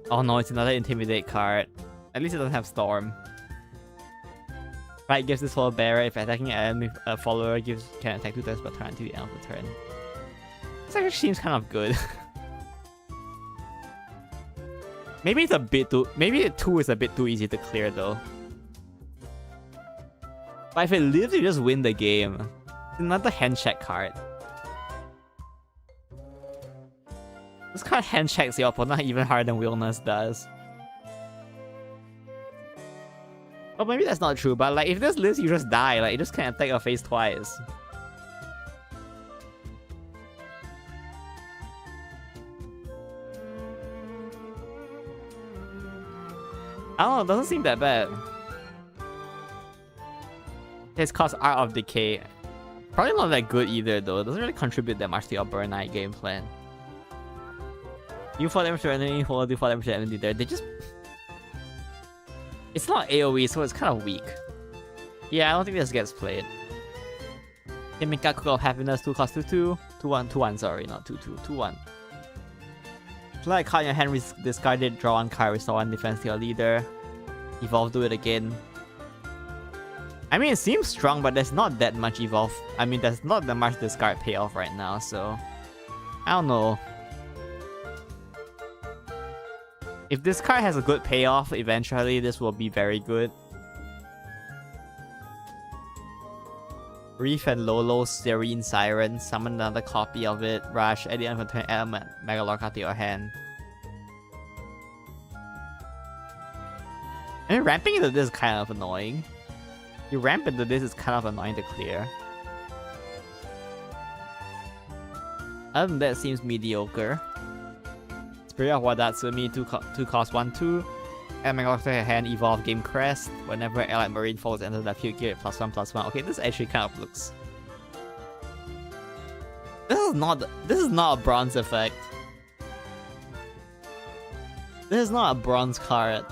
Oh no, it's another Intimidate card. At least it doesn't have Storm. Right, gives this follower bearer. If attacking an enemy follower, can attack 2 times per turn until the end of the turn. This actually seems kind of good. Maybe it's a bit too. Maybe 2 is a bit too easy to clear though. But if it lives, you just win the game. It's another hand check card. This card hand checks your opponent even harder than Willness does. Well, maybe that's not true, but like if this lives, you just die. Like you just can't attack your face twice. I don't know, it doesn't seem that bad. It's cost Art of Decay. Probably not that good either though. It doesn't really contribute that much to your Burn Knight game plan. You 4 damage to enemy, follow do 4 damage to enemy there. They just... It's not AoE, so it's kind of weak. Yeah, I don't think this gets played. Himika Cook of Happiness, 2 cost 2/2. 2/1, 2/1, sorry, not 2/2, 2/1. Play a card in your hand, discard it, draw 1 card, restore 1 defense to your leader. Evolve, do it again. I mean, it seems strong, but there's not that much evolve. I mean, there's not that much discard payoff right now, so... I don't know. If this card has a good payoff, eventually this will be very good. Reef and Lolo's Serene Siren. Summon another copy of it. Rush. At the end of the turn, add a Megalorca to your hand. I mean, ramping into this is kind of annoying. You ramp into this is kind of annoying to clear. Other than that, seems mediocre. Spirit of Wadatsumi, 2 cost 1/2. Add Megalorca to your hand, evolve Game Crest. Whenever allied marine foes enter the field, give it +1/+1. Okay, this actually kind of looks... This is not a bronze effect. This is not a bronze card.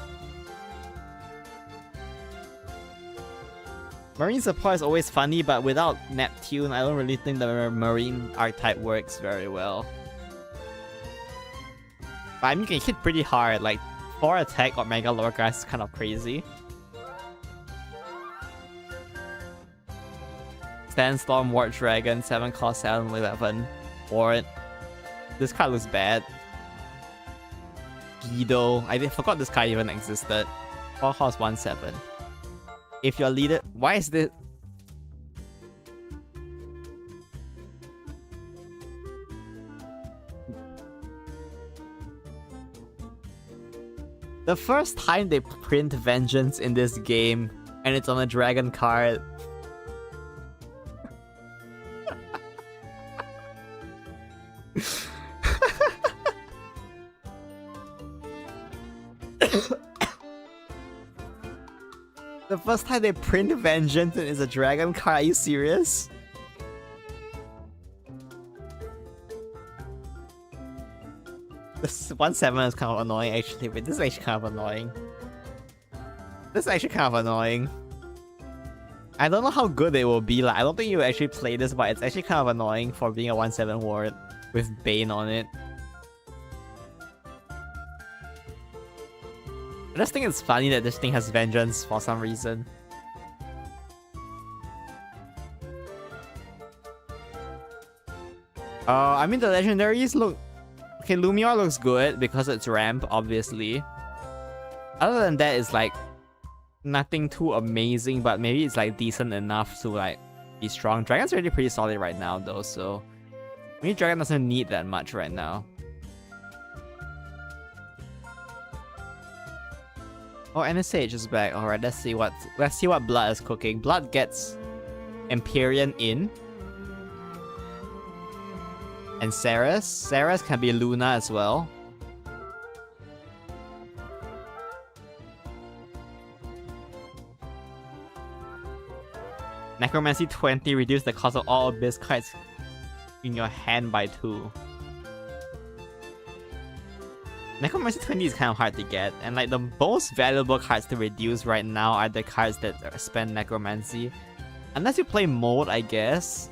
Marine support is always funny, but without Neptune, I don't really think the marine archetype works very well. But I mean, you can hit pretty hard, like 4 attack or Megalorca is kind of crazy. Sandstorm, Ward Dragon, 7 cost 7/11. Ward. This card looks bad. Guido. I forgot this card even existed. 4 cost 1/7. If your leader... Why is this... The first time they print Vengeance in this game, and it's on a dragon card. The first time they print Vengeance and it's a dragon card, are you serious? This 1/7 is kind of annoying actually, but this is actually kind of annoying. This is actually kind of annoying. I don't know how good it will be. Like, I don't think you will actually play this, but it's actually kind of annoying for being a 1/7 ward with Bane on it. I just think it's funny that this thing has Vengeance for some reason. I mean, the legendaries look... Okay, Lumiar looks good because it's ramp, obviously. Other than that, it's like nothing too amazing, but maybe it's like decent enough to like be strong. Dragon's already pretty solid right now though, so maybe Dragon doesn't need that much right now. Oh, and the Sage is back. Alright, let's see what Blood is cooking. Blood gets Empyrean in. And Ceres. Ceres can be Luna as well. Necromancy 20 reduce the cost of all Abyss cards in your hand by 2. Necromancy 20 is kind of hard to get, and like the most valuable cards to reduce right now are the cards that spend Necromancy. Unless you play mode, I guess.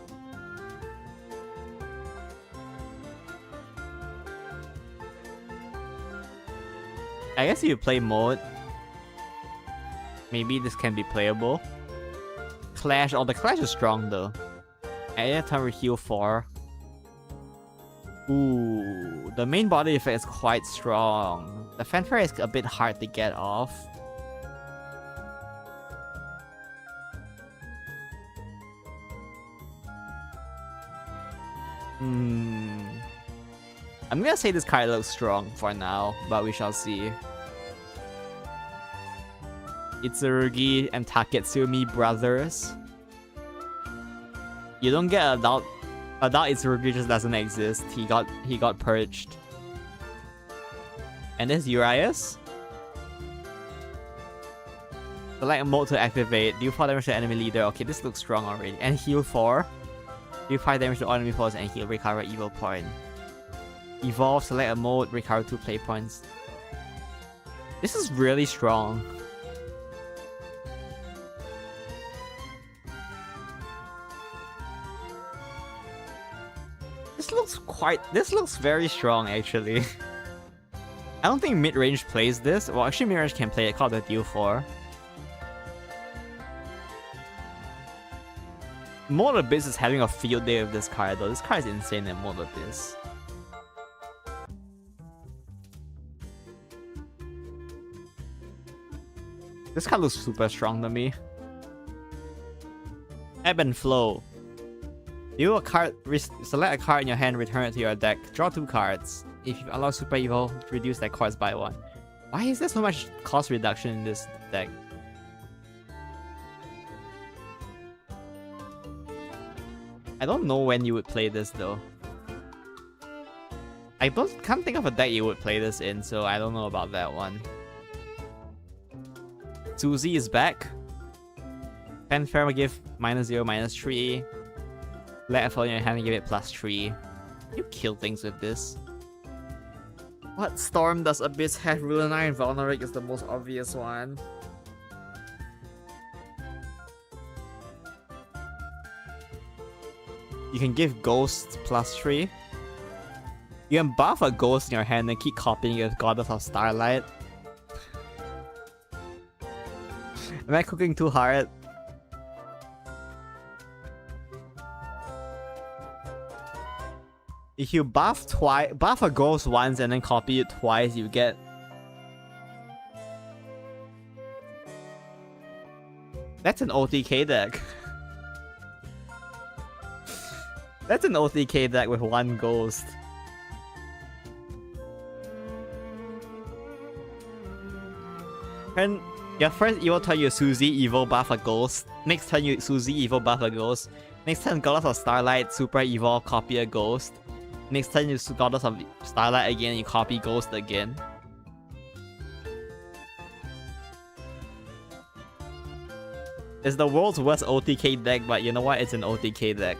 I guess if you play mode, maybe this can be playable. Clash, oh, the Clash is strong though. Any time we heal 4. Ooh, the main body effect is quite strong. The Fanfare is a bit hard to get off. I'm gonna say this card looks strong for now, but we shall see. Itsurugi and Taketsumi brothers. You don't get adult Itsurugi just doesn't exist. He got purged. And this Urias. Select mode to activate. Deal 4 damage to enemy leader. Okay, this looks strong already. And heal 4. Deal 5 damage to all enemy foes and heal. Recover evil point. Evolve, select a mode, recover 2 play points. This is really strong. This looks very strong actually. I don't think mid-range plays this. Well, actually mid-range can play it, called the Deal 4. Mode Abyss is having a field day with this card though. This card is insane in Mode Abyss. This card looks super strong to me. Ebb and Flow. Deal a card, select a card in your hand, return it to your deck. Draw 2 cards. If you allow Super Evil, reduce that cost by 1. Why is there so much cost reduction in this deck? I don't know when you would play this though. I can't think of a deck you would play this in, so I don't know about that one. Suzy is back. Fanfare will give -0, -3. Let a fall in your hand and give it +3. You kill things with this. What storm does Abyss have? Rulinar and Vulneric is the most obvious one. You can give Ghost +3. You can buff a Ghost in your hand and keep copying it with Goddess of Starlight. Am I cooking too hard? If you buff a Ghost once and then copy it twice, you get... That's an OTK deck. That's an OTK deck with 1 Ghost. And your first evil turn, you Suzy evil buff a Ghost. Next turn, you Suzy evil buff a Ghost. Next turn, Goddess of Starlight super evil copy a Ghost. Next turn, you Goddess of Starlight again, you copy Ghost again. It's the world's worst OTK deck, but you know what? It's an OTK deck.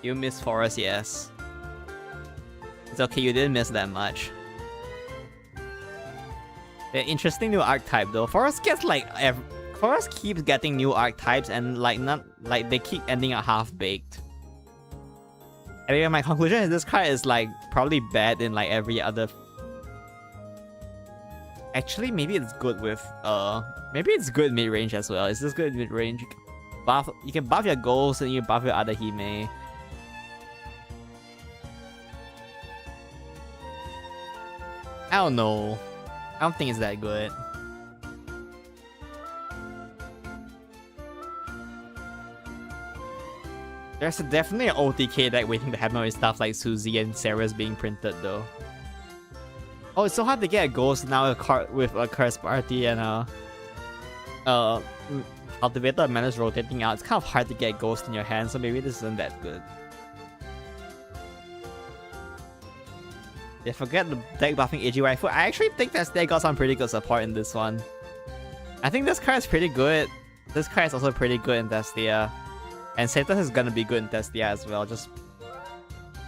You missed Forest, yes. It's okay, you didn't miss that much. The interesting new archetype though. Forest gets like Forest keeps getting new archetypes and like not like they keep ending up half baked. Anyway, my conclusion is this card is like probably bad in like every other. Actually, maybe it's good with maybe it's good mid range as well. Is this good mid range? You can buff your Ghost and you buff your other Hime. I don't know. I don't think it's that good. There's definitely an OTK deck waiting to happen with stuff like Suzy and Sarah's being printed though. Oh, it's so hard to get a Ghost now with a Curse Party and Cultivator of Menace rotating out. It's kind of hard to get Ghost in your hand, so maybe this isn't that good. Yeah, forget the deck buffing AG Waifu. I actually think that they got some pretty good support in this one. I think this card is pretty good. This card is also pretty good in Destia. And Satos is gonna be good in Destia as well, just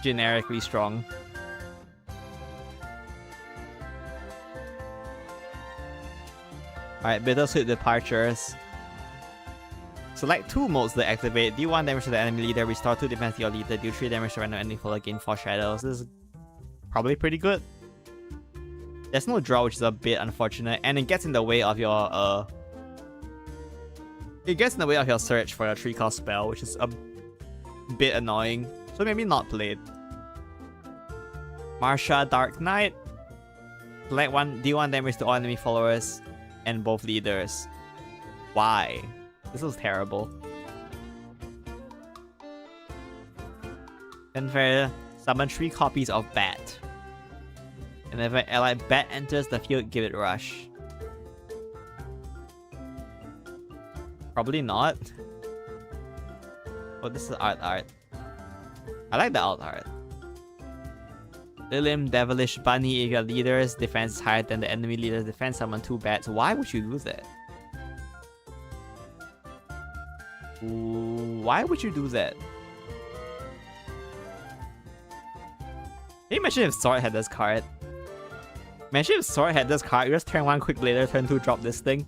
generically strong. Alright, Bittersweet Departures. Select 2 modes to activate. Deal 1 damage to the enemy leader, restore 2 defense to your leader, deal 3 damage to random enemy foe, gain 4 shadows. This is probably pretty good. There's no draw, which is a bit unfortunate, and it gets in the way of your search for your 3-cost spell, which is a bit annoying. So maybe not played. Marsha Dark Knight. Select 1, deal 1 damage to all enemy followers and both leaders. Why? This is terrible. Then for summon 3 copies of Bat. And if an allied Bat enters the field, give it Rush. Probably not. Oh, this is art. I like the art. Lilim, Devilish Bunny. If your leader's defense is higher than the enemy leader's defense, summon 2 bats. Why would you do that? Why would you do that? Can you imagine if Sword had this card? Imagine if Sword had this card, you just turn 1 quick later, turn 2 drop this thing.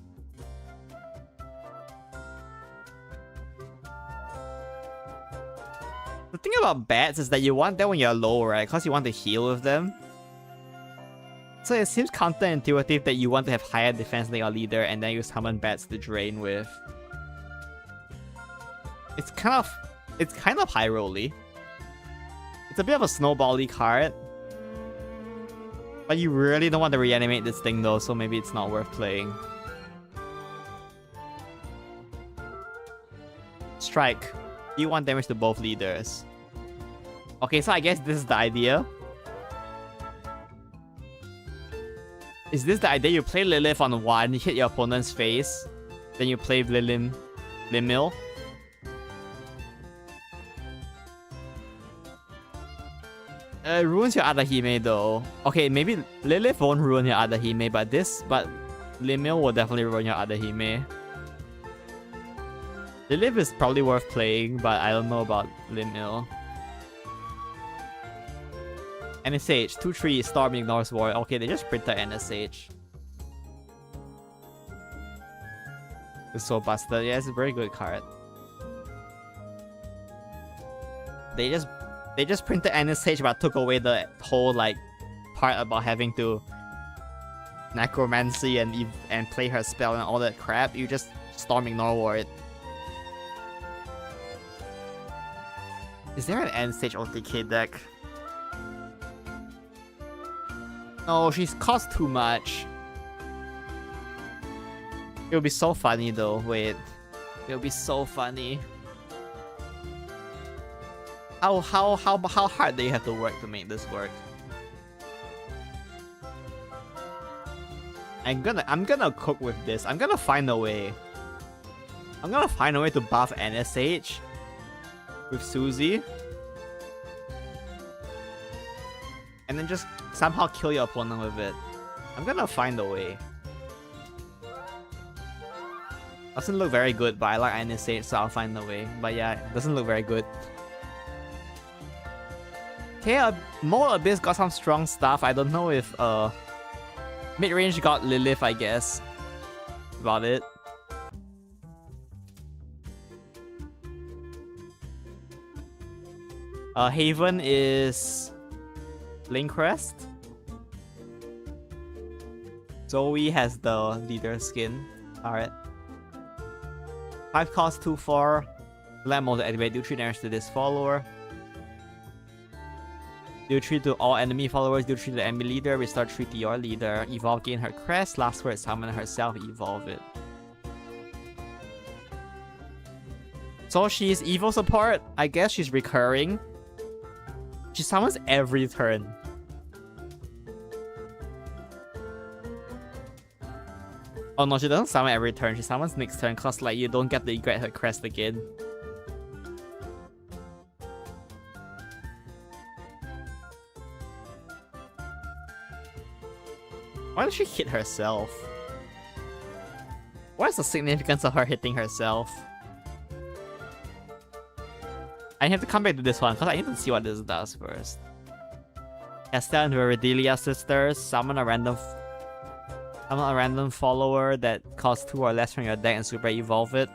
The thing about bats is that you want them when you're low, right? Because you want to heal with them. So it seems counterintuitive that you want to have higher defense than your leader and then you summon bats to drain with. It's kind of high rolly. It's a bit of a snowbally card. But you really don't want to reanimate this thing though, so maybe it's not worth playing. Strike. You want damage to both leaders. Okay, so I guess this is the idea. Is this the idea? You play Lilith on 1, you hit your opponent's face, then you play Limil. Ruins your other Hime though. Okay, maybe Lilith won't ruin your other Hime, but Limil will definitely ruin your other Hime. Lilith is probably worth playing, but I don't know about Limil. NSH, 2-3, Storm ignores War. Okay, they just printed NSH. It's so busted. Yeah, it's a very good card. They just printed NSH but took away the whole like part about having to necromancy and play her spell and all that crap. You just Storm ignore War it. Is there an N-Stage OTK deck? No, she's cost too much. It would be so funny though. Wait, it would be so funny. How hard do you have to work to make this work? I'm gonna cook with this. I'm gonna find a way. I'm gonna find a way to buff NSH with Suzy. And then just somehow kill your opponent with it. I'm gonna find a way. Doesn't look very good, but I like NSH, so I'll find a way. But yeah, it doesn't look very good. Okay, Mole Abyss got some strong stuff. I don't know if mid-range got Lilith, I guess. About it. Haven is Linkrest. Zoe has the leader skin. Alright. 5 cost 2/4. Land mode to activate. Do 3 damage to this follower. Do 3 to all enemy followers. Do 3 to the enemy leader. Restore 3 to your leader. Evolve, gain her crest. Last word, summon herself. Evolve it. So she's evil support. I guess she's recurring. She summons every turn. Oh no, she doesn't summon every turn. She summons next turn because like you don't get to get her crest again. Why does she hit herself? What is the significance of her hitting herself? I have to come back to this one because I need to see what this does first. Estelle and Viridilia sisters. Summon a random follower that costs 2 or less from your deck and super evolve it.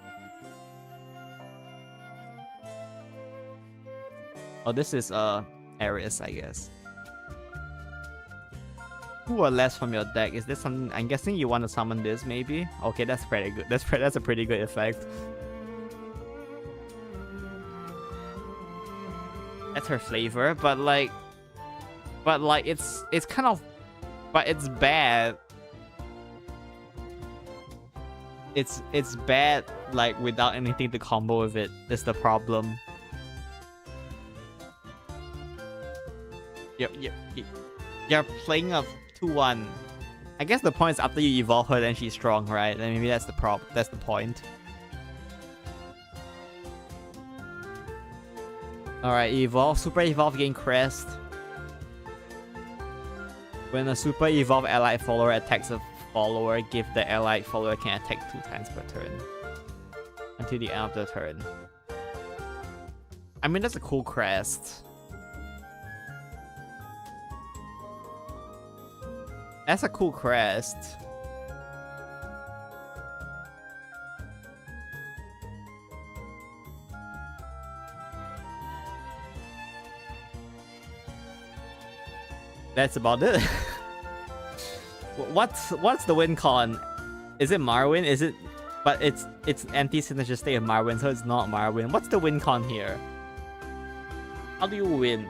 Oh, this is Ares, I guess. 2 or less from your deck. Is this something? I'm guessing you want to summon this, maybe. Okay, that's pretty good. That's a pretty good effect. That's her flavor, but it's kind of, but it's bad. It's bad like without anything to combo with it. That's the problem. You're playing a 2-1. I guess the point is after you evolve her, then she's strong, right? And maybe that's the problem. That's the point. Alright, evolve. Super evolve, gain crest. When a super evolve allied follower attacks a follower, give the allied follower can attack 2 times per turn. Until the end of the turn. I mean, that's a cool crest. That's a cool crest. That's about it. What's the win con? Is it Marwyn? Is it? But it's anti-synergistic of Marwyn, so it's not Marwyn. What's the win con here? How do you win?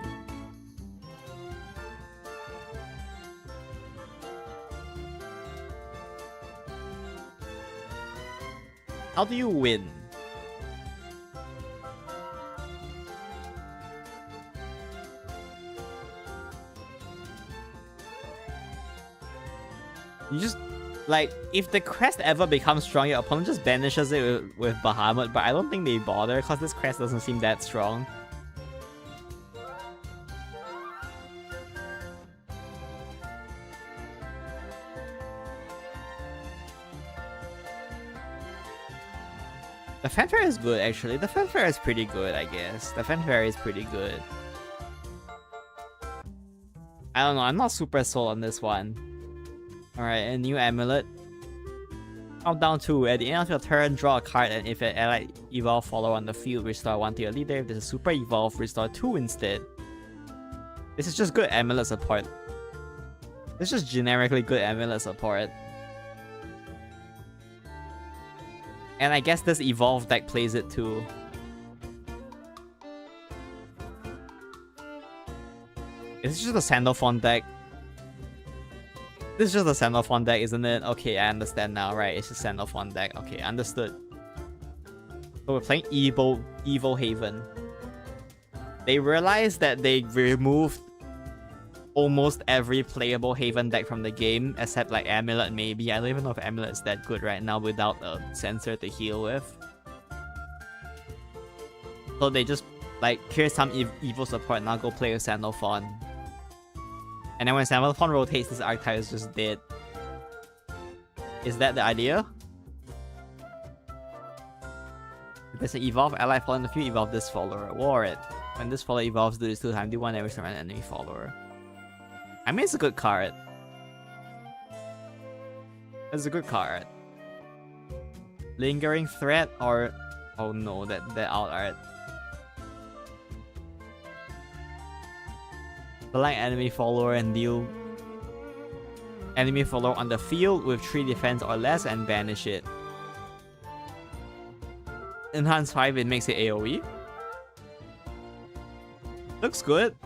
How do you win? You just, like, if the crest ever becomes strong, your opponent just banishes it with Bahamut, but I don't think they bother because this crest doesn't seem that strong. The fanfare is good, actually. The fanfare is pretty good, I guess. The fanfare is pretty good. I don't know, I'm not super sold on this one. Alright, a new amulet. Countdown 2. At the end of your turn, draw a card, and if an allied evolve follower on the field, restore 1 to your leader. If there's a super evolve, restore 2 instead. This is just good amulet support. This is just generically good amulet support. And I guess this evolve deck plays it too. It's just a Sandalphon deck. This is just a Sandalphon deck, isn't it? Okay, I understand now, right? It's a Sandalphon deck. Okay, understood. So we're playing Evil Haven. They realized that they removed almost every playable Haven deck from the game, except like Amulet maybe. I don't even know if Amulet is that good right now without a sensor to heal with. So they just like, here's some evil support, now go play with Sandalphon. And then when Sandalphon rotates, this archetype is just dead. Is that the idea? If there's an evolve ally follower in the field, evolve this follower. War it. When this follower evolves, do this 2 times, do 1 damage to an enemy follower. I mean, it's a good card. It's a good card. Lingering Threat or... Oh no, that alt art. Select enemy follower and deal enemy follower on the field with 3 defense or less and banish it. Enhance 5, it makes it AoE. Looks good.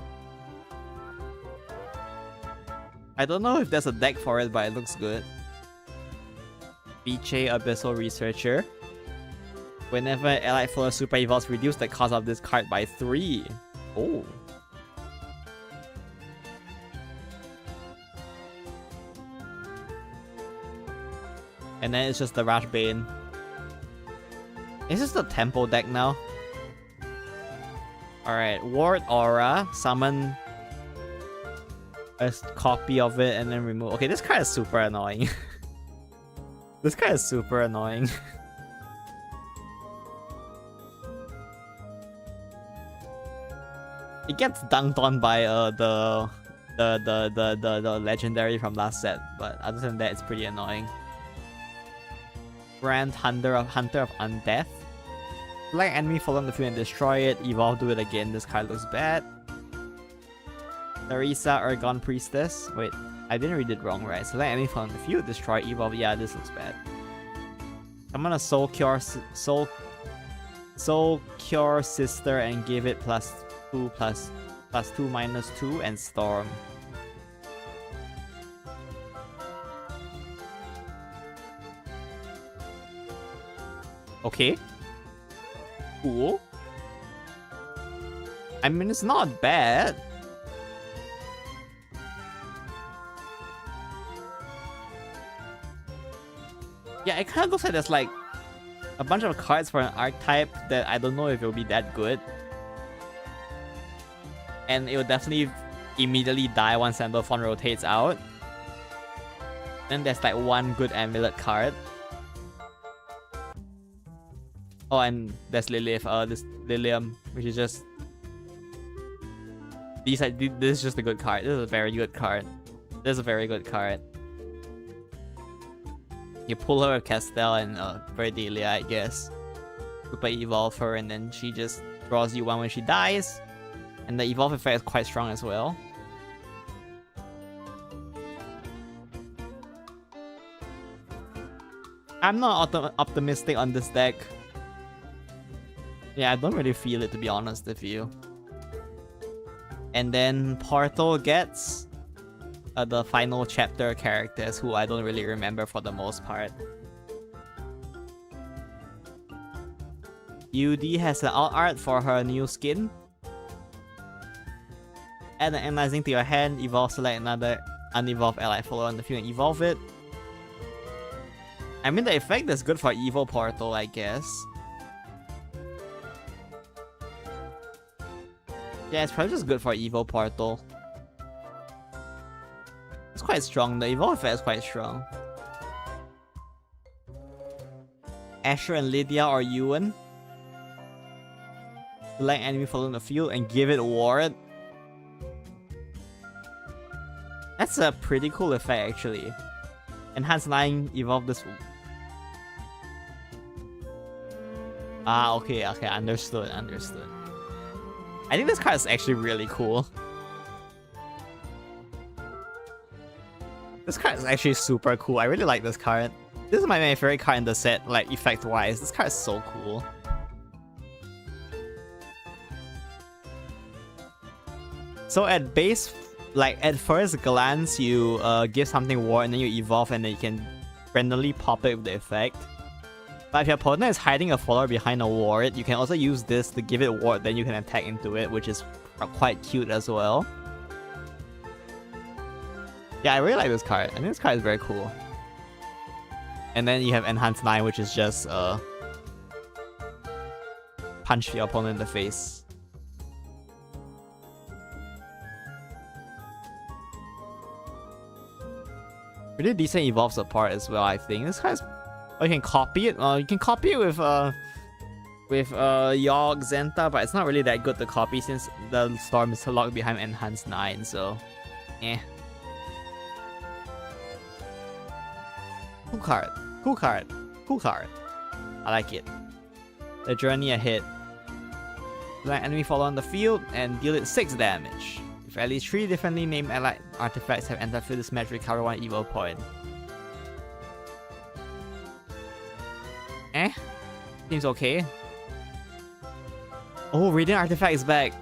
I don't know if there's a deck for it, but it looks good. Biche Abyssal Researcher. Whenever allied follower super evolves, reduce the cost of this card by 3. Oh. And then it's just the Rash Bane. Is this the tempo deck now? Alright, Ward Aura, summon a copy of it and then remove. Okay, this card is super annoying. This card is super annoying. It gets dunked on by the legendary from last set, but other than that, it's pretty annoying. Grand Hunter of Undeath. Select enemy, follow on the field and destroy it. Evolve, do it again. This card looks bad. Theresa Ergon Priestess. Wait, I didn't read it wrong, right? Select enemy, follow on the field, destroy, evolve. Yeah, this looks bad. I'm gonna Soul Cure Sister and give it +2 -2 and Storm. Okay. Cool. I mean, it's not bad. Yeah, it kind of looks like there's like a bunch of cards for an archetype that I don't know if it will be that good. And it will definitely immediately die once Sandalphon rotates out. Then there's like one good amulet card. Oh, and there's Lilith, this Lilium, which is just... This is just a good card. This is a very good card. This is a very good card. You pull her with Castell and Verdelia, I guess. Super evolve her, and then she just draws you one when she dies. And the evolve effect is quite strong as well. I'm not optimistic on this deck. Yeah, I don't really feel it, to be honest with you. And then Portal gets the final chapter characters who I don't really remember for the most part. UD has an alt art for her new skin. Add an analyzing to your hand, evolve, select another unevolved ally follower on the field and evolve it. I mean, the effect is good for Evil Portal, I guess. Yeah, it's probably just good for Evil Portal. It's quite strong, the Evolve effect is quite strong. Asher and Lydia or Ewan. Select enemy follow in the field and give it ward. That's a pretty cool effect, actually. Enhance 9, evolve this. Ah, okay, understood. I think this card is actually really cool. This card is actually super cool. I really like this card. This is my favorite card in the set, like, effect-wise. This card is so cool. So at base, like, at first glance, you give something ward and then you evolve and then you can randomly pop it with the effect. But if your opponent is hiding a follower behind a ward, you can also use this to give it ward, then you can attack into it, which is quite cute as well. Yeah, I really like this card. I think this card is very cool. And then you have Enhance 9, which is just punch your opponent in the face. Really decent evolve support as well, I think. This card is... Oh, you can copy it? You can copy it with with Yogg Zenta, but it's not really that good to copy since the Storm is locked behind Enhanced 9, so eh. Cool card. Cool card. Cool card. I like it. The Journey Ahead. Let enemy fall on the field and deal it 6 damage. If at least 3 differently named allied artifacts have entered through this match, recover 1 evil point. Eh? Seems okay. Oh, Radiant Artifact is back.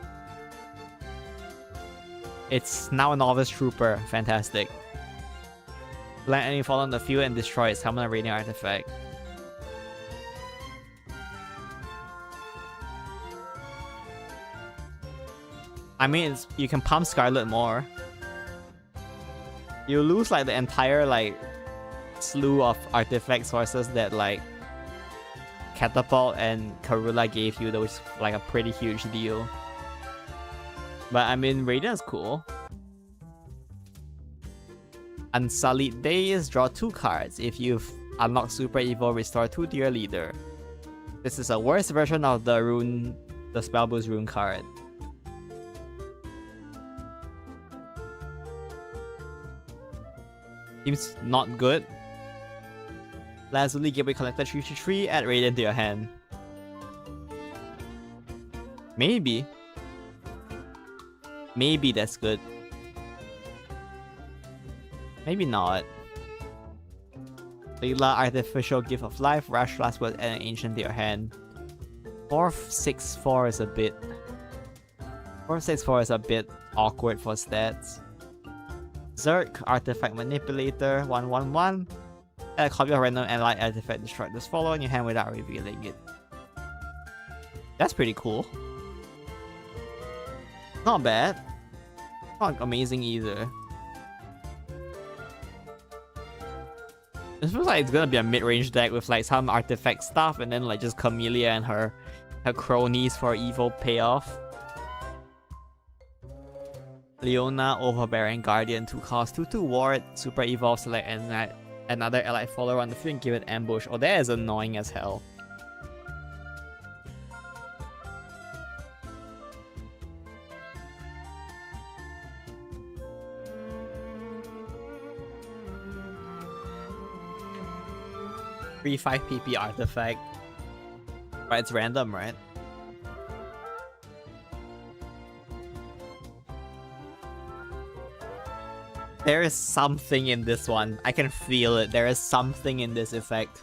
It's now a Novice Trooper. Fantastic. Let enemy fall on the field and destroy it. Summon a Radiant Artifact. I mean, you can pump Scarlet more. You lose like the entire like slew of artifact sources that like Catapult and Karula gave you, which is like a pretty huge deal. But I mean, Radiant's cool. Unsullied Days, draw 2 cards. If you've unlocked Super Evil, restore 2 to your leader. This is a worse version of the Spell Boost rune card. Seems not good. Lazuli Gateway Collector 3/3, add Radiant to your hand. Maybe. Maybe that's good. Maybe not. Leela Artificial Gift of Life, Rush Last Word, and an Ancient to your hand. 4/6/4 is a bit... 4/6/4 is a bit awkward for stats. Zerk, Artifact Manipulator, 1/1/1. Add a copy of random allied artifact destroyed this follow in your hand without revealing it. That's pretty cool. Not bad. Not amazing either. It feels like it's gonna be a mid-range deck with like some artifact stuff and then like just Camellia and her cronies for evil payoff. Leona, Overbearing Guardian, 2 cost, 2/2 ward, Super Evolve, select another allied follower on the field and give it ambush. Oh, that is annoying as hell. Free 5 PP artifact. But it's random, right? There is something in this one. I can feel it. There is something in this effect.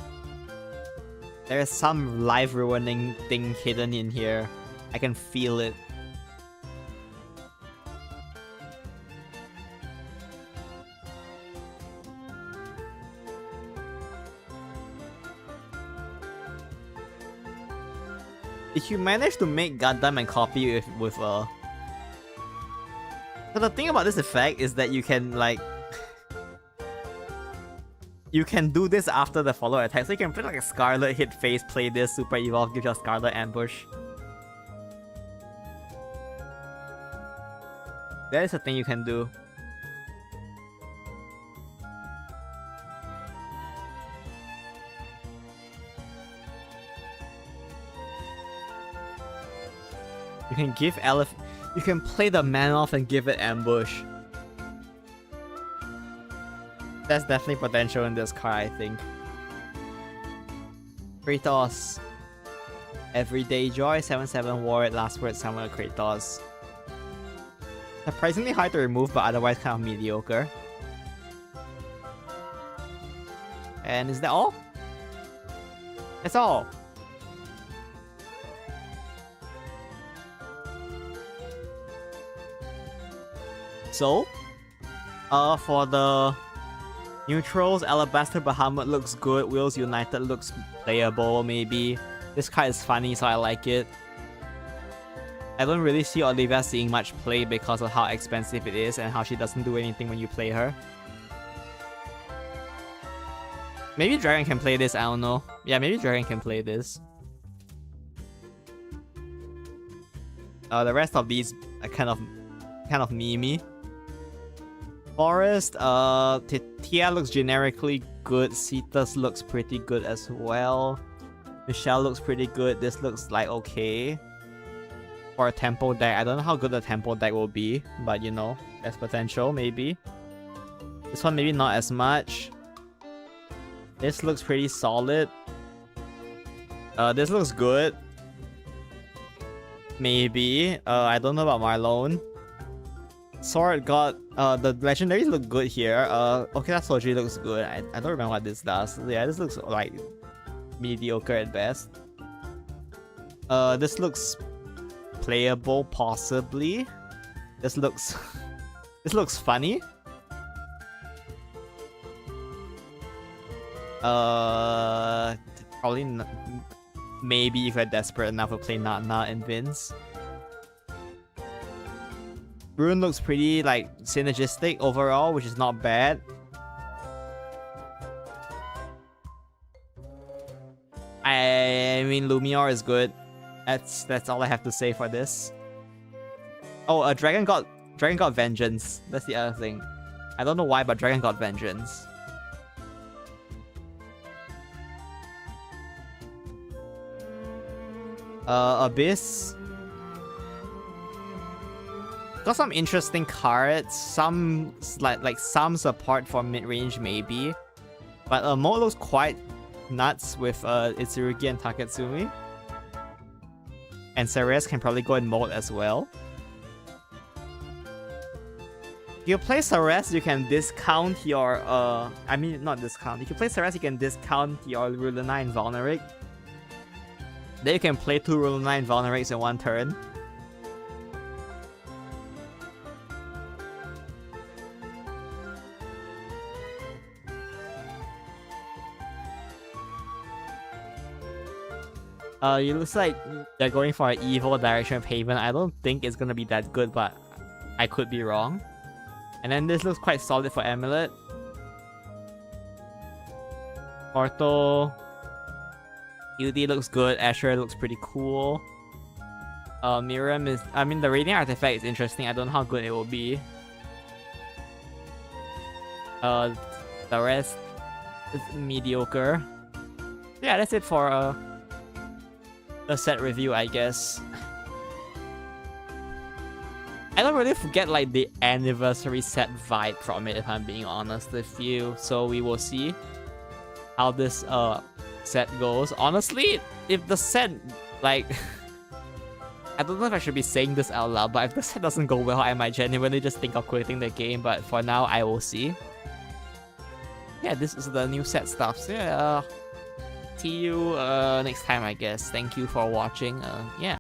There is some life-ruining thing hidden in here. I can feel it. If you manage to make Gundam and copy it with So the thing about this effect is that you can like you can do this after the follow attack. So you can put like a Scarlet hit phase, play this, Super Evolve, give you a Scarlet ambush. That is a thing you can do. You can give you can play the man off and give it ambush. That's definitely potential in this card, I think. Kratos. Everyday Joy, 7/7 ward, last word, summon a Kratos. Surprisingly hard to remove, but otherwise kind of mediocre. And is that all? That's all. So, for the neutrals, Alabaster Bahamut looks good, Wheels United looks playable maybe. This card is funny, so I like it. I don't really see Olivia seeing much play because of how expensive it is and how she doesn't do anything when you play her. Maybe Dragon can play this, I don't know. Yeah, maybe Dragon can play this. The rest of these are kind of memey. Forest, Tia looks generically good. Cetus looks pretty good as well. Michelle looks pretty good. This looks like okay. For a tempo deck, I don't know how good the tempo deck will be, but you know, there's potential maybe. This one maybe not as much. This looks pretty solid. This looks good. Maybe. I don't know about Marlone. Sword got the legendaries look good here. Okay, that Soji looks good. I don't remember what this does. Yeah, this looks like mediocre at best. This looks playable possibly. This looks this looks funny. Probably not, maybe if we're desperate enough to play Nana and Vince. Rune looks pretty like synergistic overall, which is not bad. I mean, Lumior is good. That's all I have to say for this. Oh, Dragon got Vengeance. That's the other thing. I don't know why, but Dragon got Vengeance. Abyss got some interesting cards. Some like some support for mid range maybe, but Mo looks quite nuts with Itsurugi and Taketsumi. And Ceres can probably go in mode as well. If you play Ceres, you can discount your I mean not discount. If you play Ceres, you can discount your Ruler 9 Vulneric. Then you can play 2 Ruler 9 Vulnerics in one turn. It looks like they're going for an evil direction payment. I don't think it's gonna be that good, but I could be wrong. And then this looks quite solid for Amulet. Ortho. UD looks good. Asher looks pretty cool. Miriam is... I mean, the Radiant Artifact is interesting. I don't know how good it will be. The rest is mediocre. Yeah, that's it for the set review, I guess. I don't really get like the anniversary set vibe from it, if I'm being honest with you. So we will see how this set goes. Honestly, if the set like I don't know if I should be saying this out loud, but if the set doesn't go well, I might genuinely just think of quitting the game. But for now, I will see. Yeah, this is the new set stuff. So yeah, see you next time, I guess. Thank you for watching. Yeah.